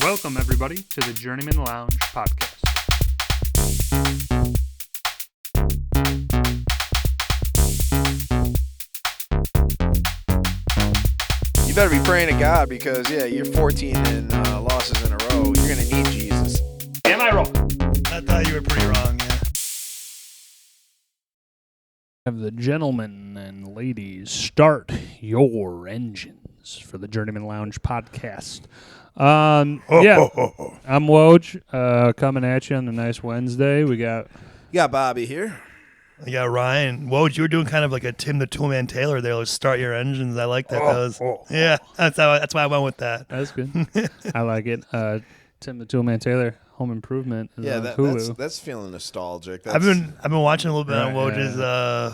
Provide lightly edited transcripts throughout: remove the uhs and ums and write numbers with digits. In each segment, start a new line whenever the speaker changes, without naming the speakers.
Welcome, everybody, to the Journeymen Lounge podcast.
You better be praying to God because, you're 14 and losses in a row. You're going to need Jesus.
Am I wrong?
I thought you were pretty wrong, yeah.
Have the gentlemen and ladies start your engines for the Journeymen Lounge podcast. I'm Woj, coming at you on a nice Wednesday. We got
Bobby here.
I got Ryan. Whoa, you were doing kind of like a Tim the Toolman Taylor there. Let's start your engines. I like that. Yeah, that's why I went with that.
That's good. I like it. Tim the Toolman Taylor, Home Improvement. Is on Hulu.
That's feeling nostalgic.
I've been watching a little bit on Woj's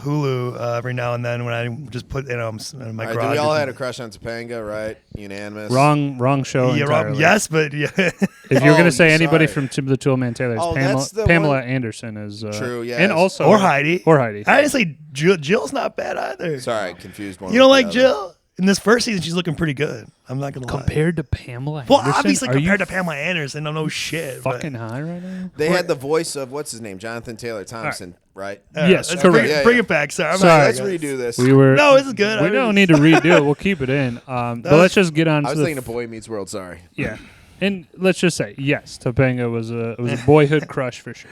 Hulu every now and then when I just put in my garage.
We all had a crush on Topanga, right? Unanimous.
Wrong show.
Yeah,
entirely.
yes, but yeah.
If you're going to say anybody
sorry.
from Tim the Toolman Taylor, it's Pamela Anderson is
true. Yeah,
and also
or Heidi.
I
didn't say Jill's not bad either.
Sorry, I confused one.
You don't like Jill? In this first season, she's looking pretty good. I'm not gonna lie.
Compared to Pamela
Well,
Anderson?
obviously compared to Pamela Anderson, I don't know shit.
Fucking high right now?
They had the voice of what's his name, Jonathan Taylor Thompson, right?
Yes,
let's
correct.
Bring it back. Sorry.
Let's redo this.
No, this is good.
We don't need to redo it. We'll keep it in. But let's just get on.
I was thinking of Boy Meets World. Sorry.
Yeah, and let's just say yes, Topanga was a boyhood crush for sure.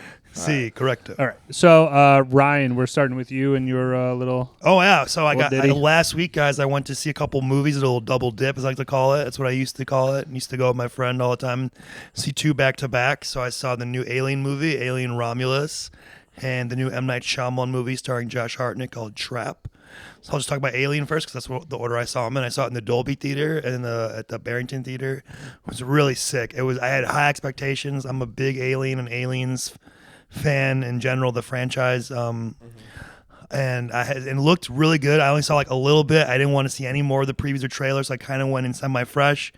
Correct.
All right, so Ryan, we're starting with you and your little.
Oh yeah, so
ditty.
last week, guys. I went to see a couple movies, a little double dip, as I like to call it. That's what I used to call it. I used to go with my friend all the time, see two back to back. So I saw the new Alien movie, Alien Romulus, and the new M. Night Shyamalan movie starring Josh Hartnett called Trap. So I'll just talk about Alien first because that's the order I saw them in. I saw it in the Dolby Theater and at the Barrington Theater. It was really sick. I had high expectations. I'm a big Alien and Aliens fan in general, the franchise. And it looked really good. I only saw like a little bit. I didn't want to see any more of the previews or trailers, so I kind of went in semi-fresh.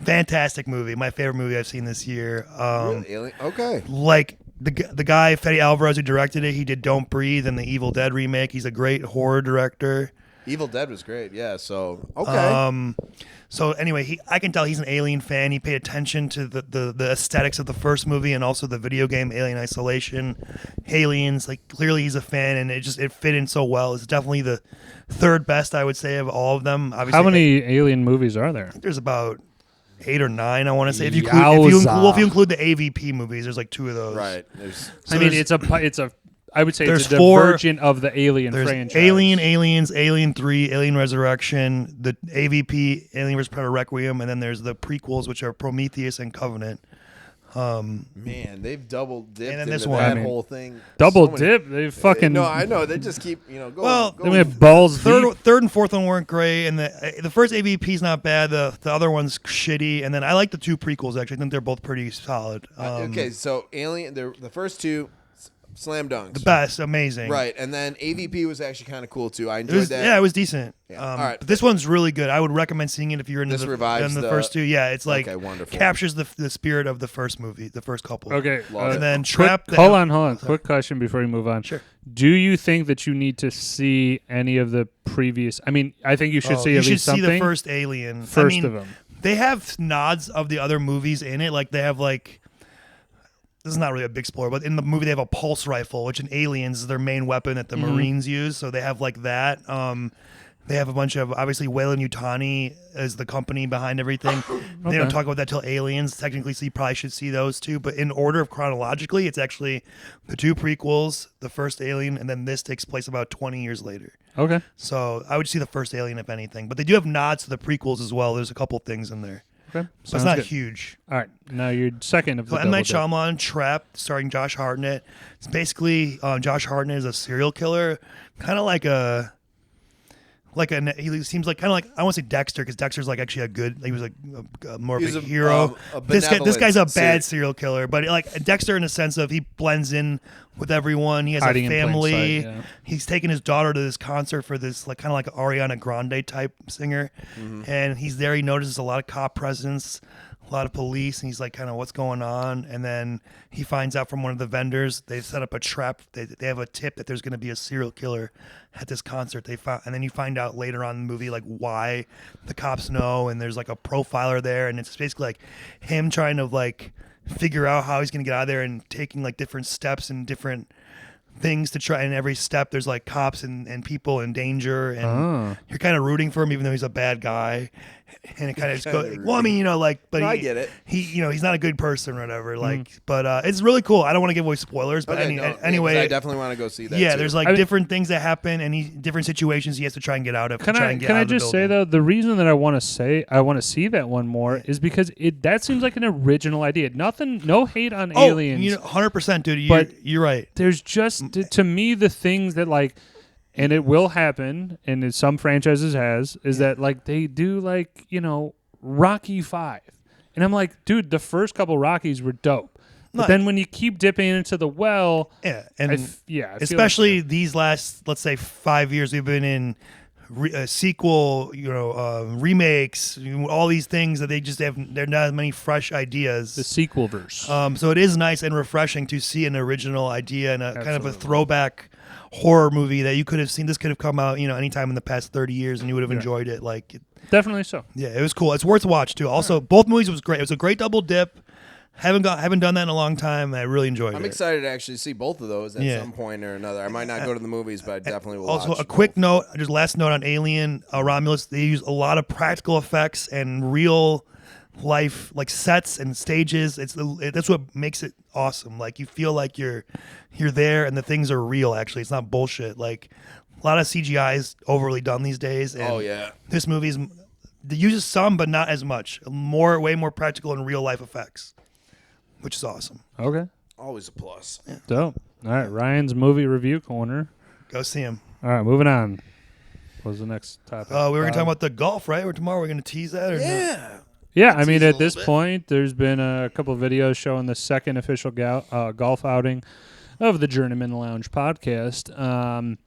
Fantastic movie. My favorite movie I've seen this year.
Really? Alien? Okay.
Like the guy, Fede Alvarez, who directed it, he did Don't Breathe and the Evil Dead remake. He's a great horror director.
Evil Dead was great. Yeah, so, okay.
So anyway, I can tell he's an Alien fan. He paid attention to the aesthetics of the first movie and also the video game Alien Isolation. Aliens, like clearly he's a fan, and it fit in so well. It's definitely the third best, I would say, of all of them. Obviously,
how many Alien movies are there?
I think there's about 8 or 9, I want to say. If you include the AVP movies, there's like 2 of those.
Right.
I would say
there's
it's a
4
divergent of the Alien franchise.
Alien, Aliens, Alien 3, Alien Resurrection, the AVP, Alien vs. Predator Requiem, and then there's the prequels, which are Prometheus and Covenant.
Man, they've double dipped
and then
into
this
that
one,
whole thing.
Double dip? They fucking...
No, I know. They just keep, go.
Then we have balls deep.
Third and fourth one weren't great, and the first AVP's not bad. The other one's shitty, and then I like the 2 prequels, actually. I think they're both pretty solid.
Okay, so Alien, the first 2... Slam dunks.
The best, amazing.
Right, and then AVP was actually kind of cool too. I enjoyed that.
Yeah, it was decent.
Yeah. All right,
but this one's really good. I would recommend seeing it if you're into the first 2. Yeah, it's like
wonderful.
Captures the spirit of the first movie, the first couple.
Okay,
and then Trap.
Hold on. Quick question before you move on.
Sure.
Do you think that you need to see any of the previous? I mean, I think you should see at least something.
You should see the first Alien.
Of them.
They have nods of the other movies in it. Like they have like. This is not really a big spoiler, but in the movie they have a pulse rifle, which in Aliens is their main weapon that the Marines use. So they have like that. They have a bunch of, obviously, Weyland-Yutani is the company behind everything. They don't talk about that till Aliens, technically, so you probably should see those 2. But in order of chronologically, it's actually the 2 prequels, the first Alien, and then this takes place about 20 years later.
Okay.
So I would see the first Alien, if anything. But they do have nods to the prequels as well. There's a couple things in there.
Okay.
So it's not huge.
All right. Now you're second of the
M. Night Shyamalan, Trap, starring Josh Hartnett. It's basically Josh Hartnett is a serial killer, kind of like he seems like kind of like I want to say Dexter because Dexter's like actually he was more of a hero. This guy's a bad serial killer, but like Dexter in a sense of he blends in with everyone. He has a family. He's taking his daughter to this concert for this like kind of like Ariana Grande type singer, and he's there. He notices a lot of cop presence. a lot of police, and he's like, kind of, what's going on? And then he finds out from one of the vendors, they set up a trap. They have a tip that there's going to be a serial killer at this concert. And then you find out later on in the movie, like, why the cops know, and there's like a profiler there, and it's basically like him trying to like figure out how he's going to get out of there and taking like different steps and different things to try, and every step there's like cops and people in danger, and you're kind of rooting for him even though he's a bad guy, and it kind of just goes, well, I mean, like, but
I get it.
He, he's not a good person or whatever, like, but it's really cool. I don't want to give away spoilers, but anyway,
I definitely want to go see that.
Yeah,
too.
there's like different things that happen and different situations he has to try and get out of.
Can I just say though, the reason that I want to see that one more is because that seems like an original idea. No hate on aliens.
100%, dude. You're right.
There's just to me the things that like, and it will happen, and some franchises is that like they do like Rocky 5, and I'm like, dude, the first couple Rockies were dope, but then when you keep dipping into the well,
especially these last, let's say, 5 years, we've been in sequel, remakes, all these things that they just have. There are not as many fresh ideas.
The sequel verse.
So it is nice and refreshing to see an original idea and kind of a throwback horror movie that you could have seen. This could have come out, anytime in the past 30 years, and you would have enjoyed it. Like,
definitely so.
Yeah, it was cool. It's worth a watch too. Also, both movies was great. It was a great double dip. Haven't done that in a long time. I really enjoyed it.
I'm excited to actually see both of those at some point or another. I might not go to the movies, but I definitely will.
Also,
watch
a quick note, just last note on Alien, Romulus. They use a lot of practical effects and real life, like sets and stages. That's what makes it awesome. Like, you feel like you're there and the things are real. Actually, it's not bullshit. Like, a lot of CGI is overly done these days. And this movie uses some, but not as much. Way more practical and real life effects, which is awesome.
Okay.
Always a plus.
Yeah.
Dope. All right, Ryan's movie review corner.
Go see him.
All right, moving on. What was the next topic?
We were going to talk about the golf, right? Or tomorrow we're going to tease that? Or
Yeah.
Yeah, I mean, at this point, there's been a couple of videos showing the second official golf outing of the Journeymen Lounge podcast.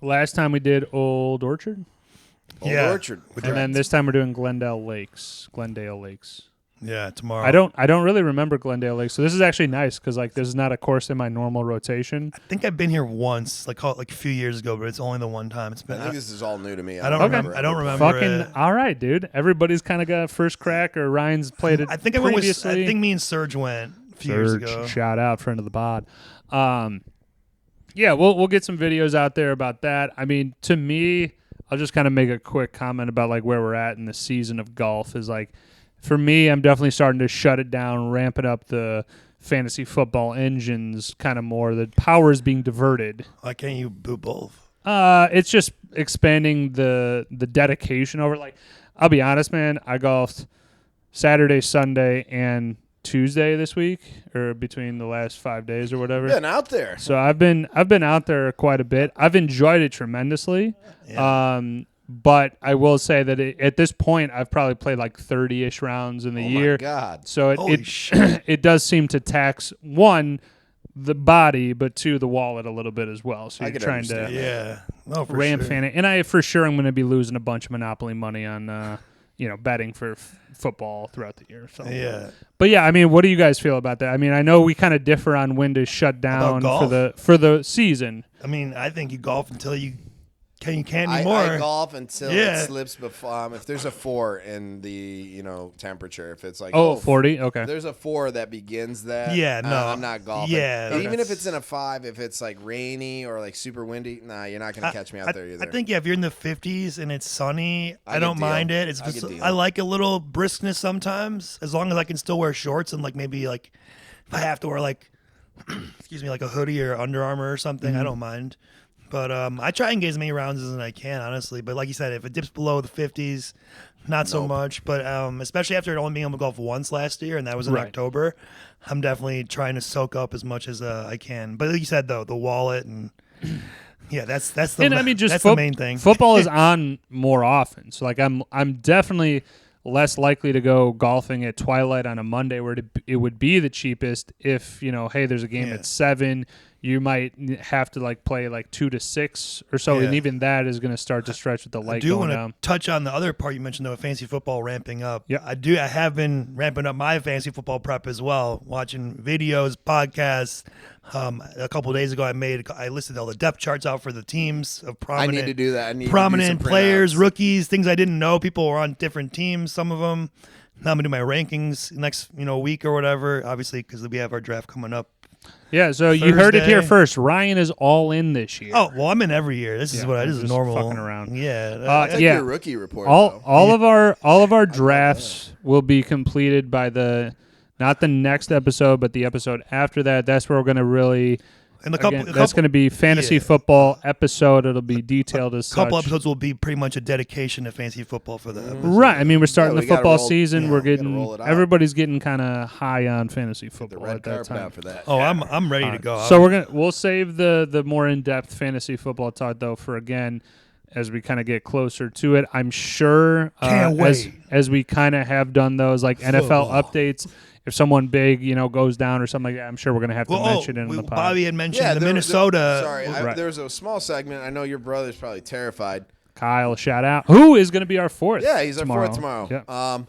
Last time we did Old Orchard.
Old Orchard.
And then this time we're doing Glendale Lakes.
Yeah, tomorrow.
I don't really remember Glendale Lakes, so this is actually nice because like this is not a course in my normal rotation.
I think I've been here once, like a few years ago, but it's only the one time. It's been.
I think this is all new to me.
I don't remember. I don't remember.
Fucking all right, dude. Everybody's kind of got first crack, or Ryan's played it.
I think
previously.
I think me and Serge went a few years ago.
Shout out, friend of the pod. Yeah, we'll get some videos out there about that. I mean, to me, I'll just kind of make a quick comment about like where we're at in the season of golf. Is like, for me, I'm definitely starting to shut it down, ramping up the fantasy football engines kind of more. The power is being diverted.
Why can't you do both?
It's just expanding the dedication over. Like, I'll be honest, man. I golfed Saturday, Sunday, and Tuesday this week, or between the last 5 days or whatever.
Been out there.
So I've been out there quite a bit. I've enjoyed it tremendously. Yeah. But I will say that at this point, I've probably played like 30-ish rounds in the year.
Oh, my God.
So it does seem to tax, one, the body, but two, the wallet a little bit as well. So you're trying to ramp fan it. And I'm going to be losing a bunch of Monopoly money on betting for football throughout the year. So
yeah.
But yeah, I mean, what do you guys feel about that? I mean, I know we kind of differ on when to shut down for the season.
I mean, I think you golf until you can't anymore.
I golf until it slips before. If there's a 4 in the temperature, if it's like
40, okay.
If there's a 4 that begins that.
Yeah, no,
I'm not golfing.
Yeah,
and even if it's in a 5, if it's like rainy or like super windy, nah, you're not gonna catch me out there either.
I think if you're in the 50s and it's sunny, I don't mind it. I like a little briskness sometimes, as long as I can still wear shorts and like maybe like if I have to wear like excuse me, like a hoodie or Under Armour or something, I don't mind. But I try and get as many rounds as I can, honestly. But like you said, if it dips below the 50s, not so much. But especially after only being able to golf once last year, and that was in October, I'm definitely trying to soak up as much as I can. But like you said, though, the wallet and that's the main thing.
Football is on more often, so like I'm definitely less likely to go golfing at twilight on a Monday where it would be the cheapest if, hey, there's a game at 7, you might have to like play like 2 to 6 or so, and even that is going to start to stretch with the light going down.
I do want to touch on the other part you mentioned, though, fantasy football ramping up.
Yeah,
I have been ramping up my fantasy football prep as well, watching videos, podcasts. A couple of days ago, I listed all the depth charts out for the teams of prominent.
I need to do that. I need
prominent
to do some
players,
printouts.
Rookies, things I didn't know. People were on different teams. Some of them. Now I'm gonna do my rankings next week or whatever. Obviously, because we have our draft coming up.
Yeah, so you heard it here first. Ryan is all in this year.
Oh well, I'm in every year. This is this is normal.
Fucking around.
Yeah,
That's like your rookie report.
All of our drafts will be completed by not the next episode, but the episode after that. That's where we're going to really.
And
that's going to be fantasy football episode. It'll be detailed as such.
A couple episodes will be pretty much a dedication to fantasy football for the episode.
Right. I mean, we're starting the football season.
Yeah,
we're getting everybody's getting kind of high on fantasy football at that time.
For that.
Oh, I'm ready to go.
So we'll save the more in-depth fantasy football talk though for again as we kind of get closer to it. I'm sure
Can't wait.
As we kind of have done those like NFL updates. If someone big, goes down or something like that, I'm sure we're going to have to mention it in the pod.
Bobby had mentioned the Minnesota.
There's a small segment. I know your brother's probably terrified.
Kyle, shout out. Who is going to be our fourth?
Yeah, he's
tomorrow.
our fourth tomorrow.
Yeah.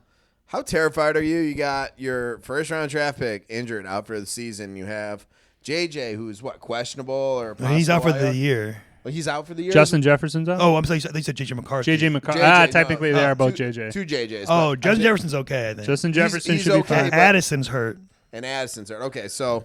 How terrified are you? You got your first-round draft pick injured out for the season. You have JJ, who's questionable or
he's out for the year.
Well, he's out for the year.
Justin Jefferson's out.
Oh, I'm sorry. They said JJ McCarthy.
JJ McCarthy. Technically they are both JJ.
Two JJs.
Oh, Justin Jefferson's okay. I think
Justin Jefferson
he's
should be
okay,
fine.
Addison's hurt.
And Addison's hurt. Okay, so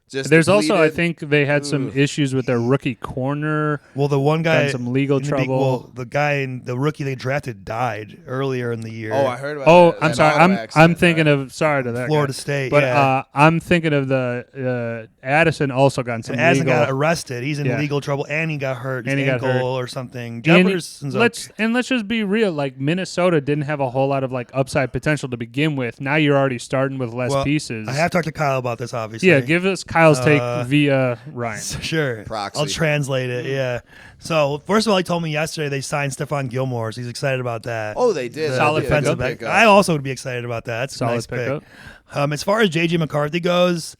just
there's also I think they had some issues with their rookie corner.
Well, the one guy
some legal trouble.
The rookie they drafted died earlier in the year.
Oh, I heard about that.
I'm sorry. I'm thinking of sorry to that
Florida
guy.
State.
But I'm thinking of the Addison also got some.
Addison
legal.
got arrested. He's in legal trouble, and he got hurt.
And he got hurt
or something. Jefferson's
let's just be real. Like Minnesota didn't have a whole lot of like upside potential to begin with. Now you're already starting with less pieces.
I have talked to Kyle about this, obviously.
Yeah, give us Kyle's take via Ryan.
Sure.
Proxy.
I'll translate it. Yeah. So first of all, he told me yesterday they signed Stephon Gilmore, so he's excited about that.
Oh, they did.
Solid
defensive back. I also would be excited about that. That's
solid
a nice
pickup.
pick. As far as JJ McCarthy goes,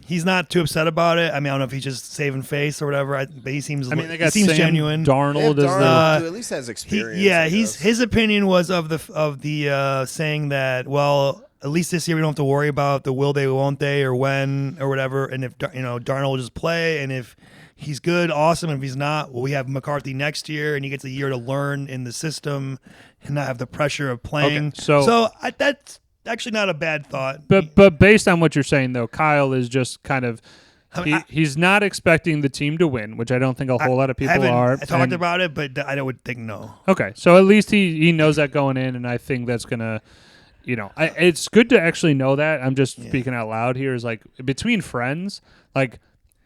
he's not too upset about it. I mean, I don't know if he's just saving face or whatever, but he seems.
They
seems
Sam
genuine.
Darnold is
who at least has experience.
His opinion was of the saying that at least this year we don't have to worry about the will they, won't they, or when or whatever. And if Darnold will just play, and if he's good, awesome. And if he's not, we have McCarthy next year, and he gets a year to learn in the system and not have the pressure of playing.
Okay, so
that's actually not a bad thought.
But based on what you're saying, though, Kyle is just kind of. He's not expecting the team to win, which I don't think a whole lot of people are.
I talked about it, but I would think no.
Okay, so at least he knows that going in, and I think that's gonna. It's good to actually know that. I'm just speaking out loud here. Is like between friends, like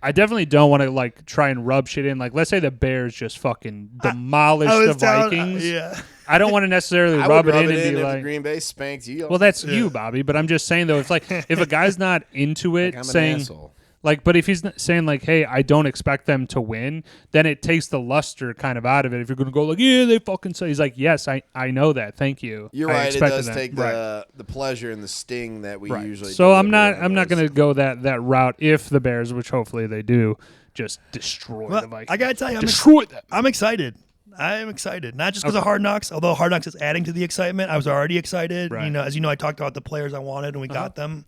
I definitely don't want to like try and rub shit in. Like let's say the Bears just fucking demolished the Vikings. I don't want to necessarily rub it in and be like
Green Bay spanked you.
Well, that's you, Bobby. But I'm just saying though, it's like if a guy's not into it,
I'm
saying.
an asshole.
Like, but if he's saying like, "Hey, I don't expect them to win," then it takes the luster kind of out of it. If you're going to go like, "Yeah, they fucking say," he's like, "Yes, I know that. Thank you."
You're right. It does take the pleasure and the sting that we usually.
So I'm not going to go that route if the Bears, which hopefully they do, just destroy the Vikings.
I gotta tell you, I'm excited. I am excited, not just because of Hard Knocks. Although Hard Knocks is adding to the excitement, I was already excited.
Right.
As you know, I talked about the players I wanted, and we got them.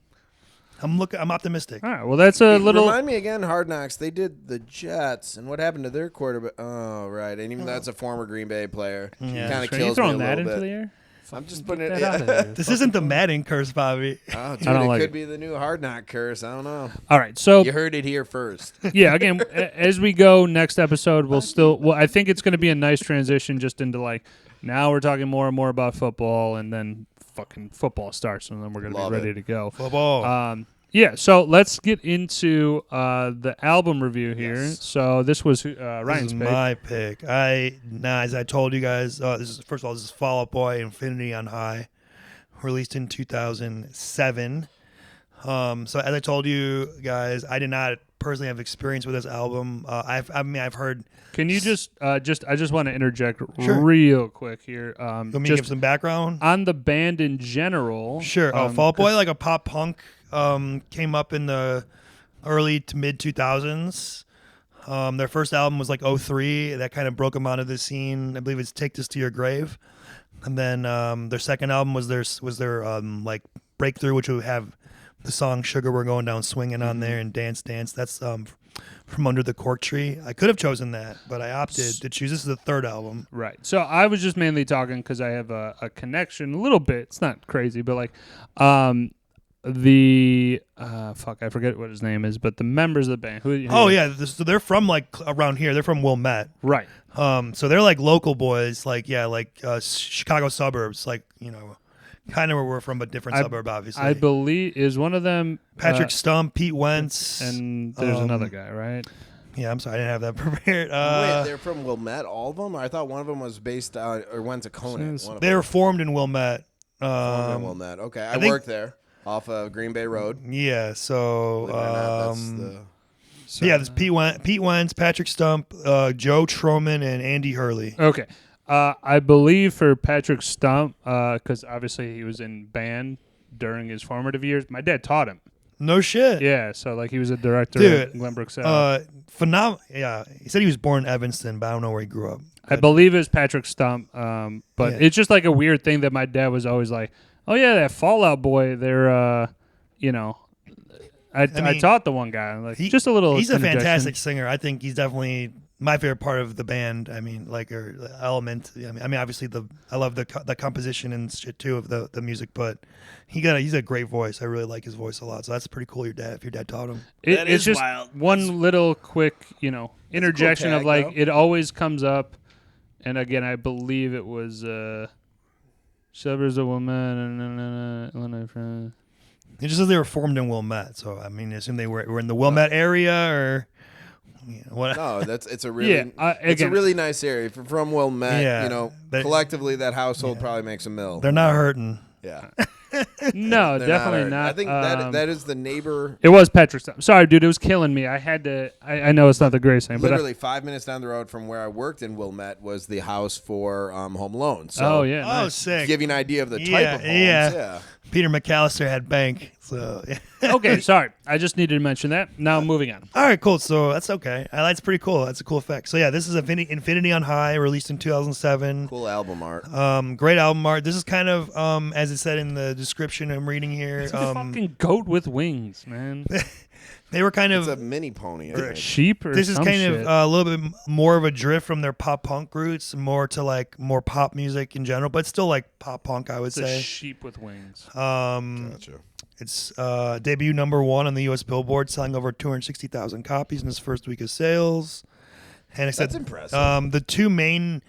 I'm optimistic.
All right. Well, that's a little.
Remind me again, Hard Knocks. They did the Jets, and what happened to their quarterback? Oh, right. And even that's a former Green Bay player.
Yeah.
Kind of
Are
kills
you throwing
me a
that
little
into
bit.
the air?
I'm just putting it.
This isn't the Madden curse, Bobby.
Oh, dude,
I don't
it
like
could
it.
be the new Hard Knock curse. I don't know.
All right. So
You heard it here first.
yeah. Again, as we go next episode, I think it's going to be a nice transition just into like now we're talking more and more about football, and then fucking football starts, and then we're going to be ready to go.
Football.
Yeah, so let's get into the album review here. Yes. So this was Ryan's pick.
My pick. As I told you guys, this is Fall Out Boy, Infinity on High, released in 2007. So as I told you guys, I did not personally have experience with this album. I've heard.
Can you I just want to interject real quick here.
Let me give some background
on the band in general.
Sure. Fall Out Boy, like a pop punk. Came up in the early to mid 2000s. Their first album was like 03. That kind of broke them out of the scene. I believe it's Take This to Your Grave. And then their second album was their like breakthrough, which would have the song Sugar We're Going Down Swinging on there and Dance Dance. That's From Under the Cork Tree. I could have chosen that, but I opted to choose. This is the third album.
Right. So I was just mainly talking because I have a connection a little bit. It's not crazy, but like I forget what his name is, but the members of the band.
So they're from like around here. They're from Wilmette.
Right.
So they're like local boys, like Chicago suburbs, like kind of where we're from, but different suburb, obviously.
I believe is one of them
Patrick Stump, Pete Wentz,
and there's another guy, right?
Yeah, I'm sorry, I didn't have that prepared.
Wait, they're from Wilmette, all of them? I thought one of them was based or went to Conant.
They were formed in Wilmette.
Formed in Wilmette. Okay, I worked there off of Green Bay Road.
Yeah, so there's Pete Wentz, Patrick Stump, Joe Troman, and Andy Hurley.
Okay. I believe for Patrick Stump, because obviously he was in band during his formative years. My dad taught him.
No shit.
Yeah, so like he was a director at Glenbrook South.
Yeah, he said he was born in Evanston, but I don't know where he grew up.
I believe it was Patrick Stump, but it's just like a weird thing that my dad was always like, "Oh yeah, that Fallout Boy." They're, I taught the one guy. Like just a little.
He's a fantastic singer. I think he's definitely my favorite part of the band. I mean, like the element. I mean, obviously I love the composition and shit too of the music, but he's a great voice. I really like his voice a lot. So that's pretty cool. If your dad taught him.
It's just wild. One little quick, interjection cool tag, of like it always comes up, and again, I believe it was Suburbs of Wilmette and
it just says they were formed in Wilmette, so I mean, I assume they were in the Wilmette area or. What?
No, it's a really it's a really nice area from Wilmette. Collectively that household probably makes a mill.
They're not hurting.
Yeah.
No, definitely not.
I think that is the neighbor.
It was Patrick Stump. Sorry, dude, it was killing me. I had to. I know it's not the greatest thing,
literally 5 minutes down the road from where I worked in Wilmette was the house for Home Alone. So,
nice.
Sick.
To give you an idea of the type of homes. Yeah.
Peter McAllister had bank. So
okay, sorry. I just needed to mention that. Now moving on.
All right, cool. So that's okay. That's pretty cool. That's a cool effect. So yeah, this is Infinity on High, released in 2007.
Cool album art.
Great album art. This is kind of as it said in the description I'm reading here.
It's a fucking goat with wings, man.
They were kind of
a mini pony.
Or a sheep or
this is
some
kind
shit.
of a little bit more of a drift from their pop punk roots, more to like more pop music in general, but still like pop punk, I would say.
A sheep with wings.
Gotcha.
It's debut #1 on the U.S. Billboard, selling over 260,000 copies in its first week of sales. And
that's impressive.
The two main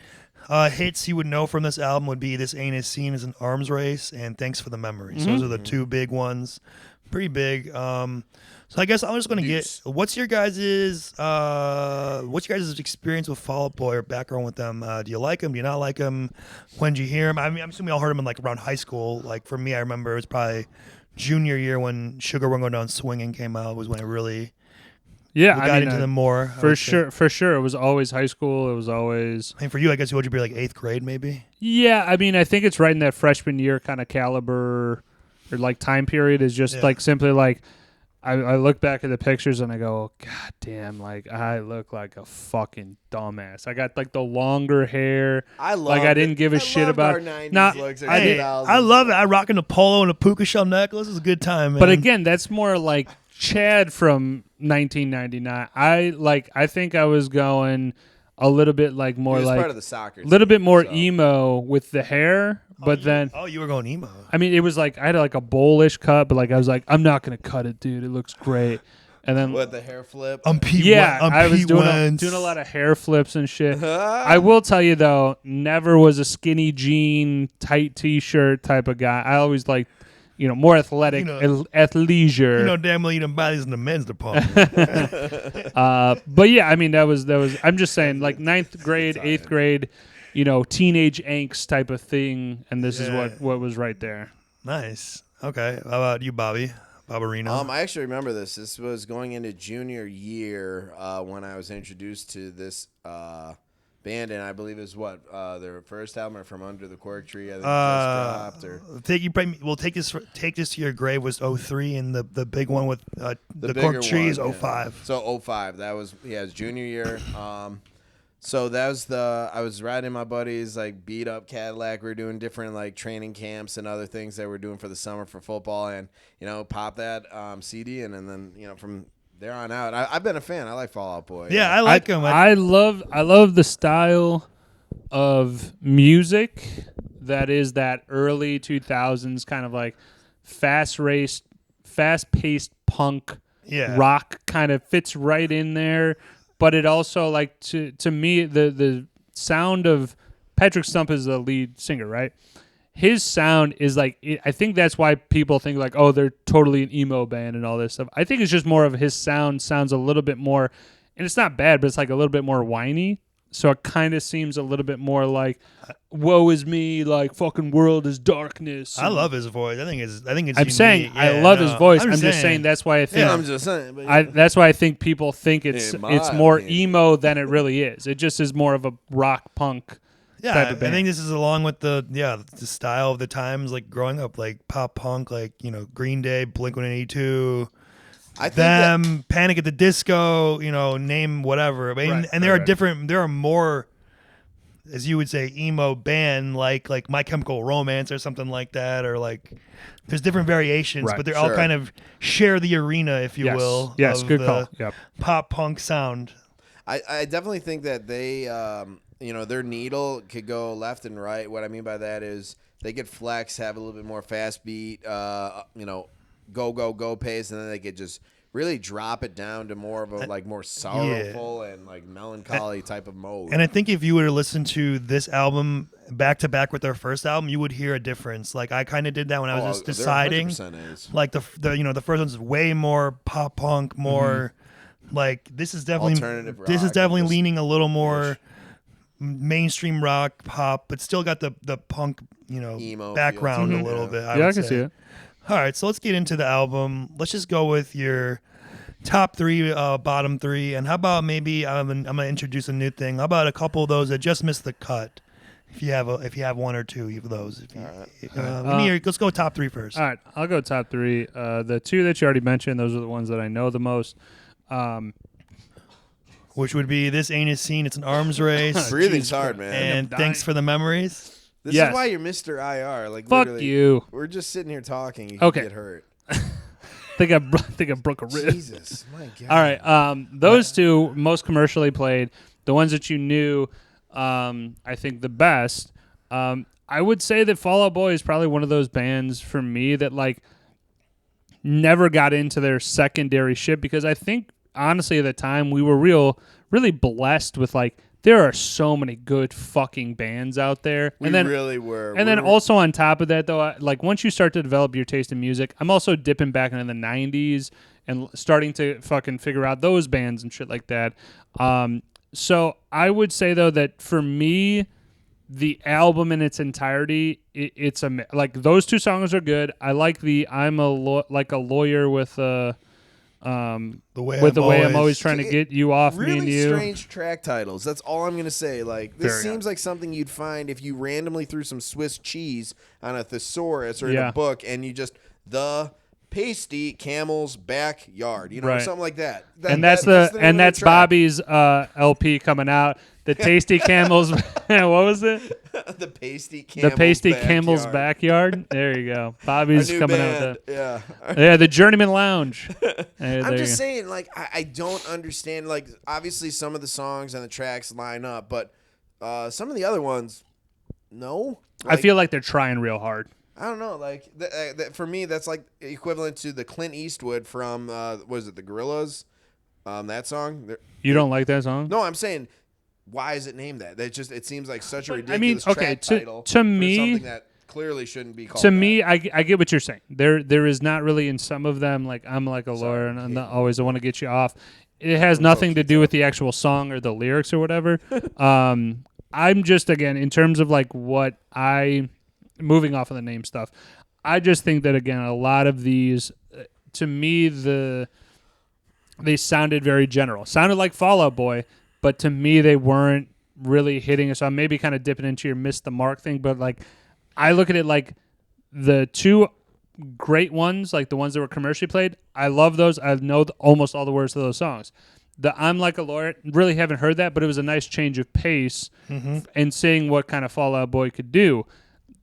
hits you would know from this album would be "This Ain't As Seen as an Arms Race" and "Thanks for the Memories." Mm-hmm. Those are the two big ones, pretty big. So I guess I'm just going to get what's your guys' experience with Fall Out Boy or background with them? Do you like them? Do you not like them? When did you hear them? I mean, I'm assuming y'all heard them in like around high school. Like for me, I remember it was probably junior year when Sugar We're Going Down Swinging came out was when I really got into them more.
For sure. It was always high school. It was always.
I mean, for you, I guess would you be like 8th grade maybe?
Yeah, I mean, I think it's right in that freshman year kind of caliber or like time period is just like simply like. I look back at the pictures and I go, God damn, like I look like a fucking dumbass. I got like the longer hair. I didn't give a shit about.
I love it. I rocking a polo and a puka shell necklace. It's a good time, man.
But again, that's more like Chad from 1999. I think I was going a little bit like more like
part of the soccer team,
little bit more emo with the hair. But
you were going emo.
I mean, it was like I had like a bowlish cut, but like I was like, I'm not gonna cut it, dude. It looks great. And then
the hair flip.
I was doing a lot of hair flips and shit. I will tell you though, never was a skinny jean, tight T-shirt type of guy. I always liked, more athletic, athleisure.
Damn well you didn't buy these in the men's department.
But yeah, I mean that was. I'm just saying, like 9th grade, 8th grade. Teenage angst type of thing, and this is what was right there.
Nice. Okay. How about you, Bobby? Barbarino?
I actually remember this. This was going into junior year when I was introduced to this band, and I believe is what their first album, or From Under the Cork Tree. I think just dropped. Or
Take this to your grave was 03, and the big one with the Cork Tree is 05.
So 05, that was his junior year. So that was I was riding my buddy's like beat up Cadillac. We were doing different like training camps and other things that we're doing for the summer for football, and pop that CD, and then from there on out, I've been a fan. I like Fall Out Boy.
Yeah, I like him.
I love the style of music that is that early 2000s kind of like fast-paced punk rock kind of fits right in there. But it also, like, to me, the sound of Patrick Stump is the lead singer, right? His sound is like, I think that's why people think like, oh, they're totally an emo band and all this stuff. I think it's just more of his sounds a little bit more, and it's not bad, but it's like a little bit more whiny. So it kind of seems a little bit more like, woe is me, like fucking world is darkness.
I love his voice. I think it's.
I'm
unique.
saying I love his voice. I'm just saying that's why I think.
Yeah, I'm just saying. But
that's why I think people think it's more emo than it really is. It just is more of a rock punk.
Yeah,
type of band.
I think this is along with the style of the times, like growing up, like pop punk, like Green Day, Blink-182.
I think
Panic at the Disco, name whatever. I mean, and there are more, as you would say, emo band like My Chemical Romance or something like that, or like there's different variations, but they're all kind of share the arena, if you will.
Yes,
of
good
the
call. Yep.
Pop punk sound.
I definitely think that they, their needle could go left and right. What I mean by that is they could flex, have a little bit more fast beat, go pace, and then they could just really drop it down to more of a more sorrowful and like melancholy type of mode.
And I think if you were to listen to this album back to back with their first album, you would hear a difference. Like I kind of did that when I was just deciding. Like the first one's way more pop punk, more like this is definitely
alternative rock.
This is definitely leaning a little more mainstream rock pop, but still got the punk
emo
background a little bit.
I can see it.
All right, so let's get into the album. Let's just go with your top three, bottom three, and how about maybe I'm gonna introduce a new thing. How about a couple of those that just missed the cut? If you have one or two of those, let's go top three first.
All right, I'll go top three. The two that you already mentioned, those are the ones that I know the most.
Which would be This Ain't a Scene, It's an Arms Race.
Breathing's hard, man.
And Thanks for the Memories.
This is why you're Mr. IR. Like,
fuck you.
We're just sitting here talking. You
okay.
Get hurt.
think I broke a rib.
Jesus, my God.
All right, those two most commercially played. The ones that you knew, I think the best. I would say that Fall Out Boy is probably one of those bands for me that like never got into their secondary shit, because I think honestly at the time we were really blessed with like there are so many good fucking bands out there.
We really were.
And then also on top of that though, like once you start to develop your taste in music, I'm also dipping back into the 90s and starting to fucking figure out those bands and shit like that. So I would say though that for me, the album in its entirety, it's like those two songs are good. I like the I'm like a lawyer with the way I'm always trying to get you off
really
me and you.
Really strange track titles. That's all I'm going to say. Like this seems like something you'd find if you randomly threw some Swiss cheese on a thesaurus or in a book, and you just the pasty camel's backyard, something like that.
That's Bobby's LP coming out. The Tasty Camel's. What was it?
The Pasty
Camel's Backyard. There you go. Bobby's coming out with
that.
Yeah, the Journeymen Lounge.
I'm just saying, like, I don't understand. Like, obviously, some of the songs and the tracks line up, but some of the other ones, no.
Like, I feel like they're trying real hard.
I don't know. Like, for me, that's like equivalent to the Clint Eastwood from, was it the Gorillaz? That song.
You don't like that song?
No, I'm saying. Why is it named that? It seems like such a ridiculous track title
to me,
for something that clearly shouldn't be called.
To me, I get what you're saying. There is not really in some of them like I'm like a lawyer and I'm not always I want to get you off. It has nothing to do with the actual song or the lyrics or whatever. I'm just again in terms of like what moving off of the name stuff. I just think that again a lot of these to me they sounded very general. Sounded like Fall Out Boy. But to me, they weren't really hitting it. So I'm maybe kind of dipping into your miss the mark thing, but like I look at it like the two great ones, like the ones that were commercially played. I love those. I know almost all the words to those songs. The I'm Like a Lawyer, really haven't heard that, but it was a nice change of pace and seeing what kind of Fall Out Boy could do.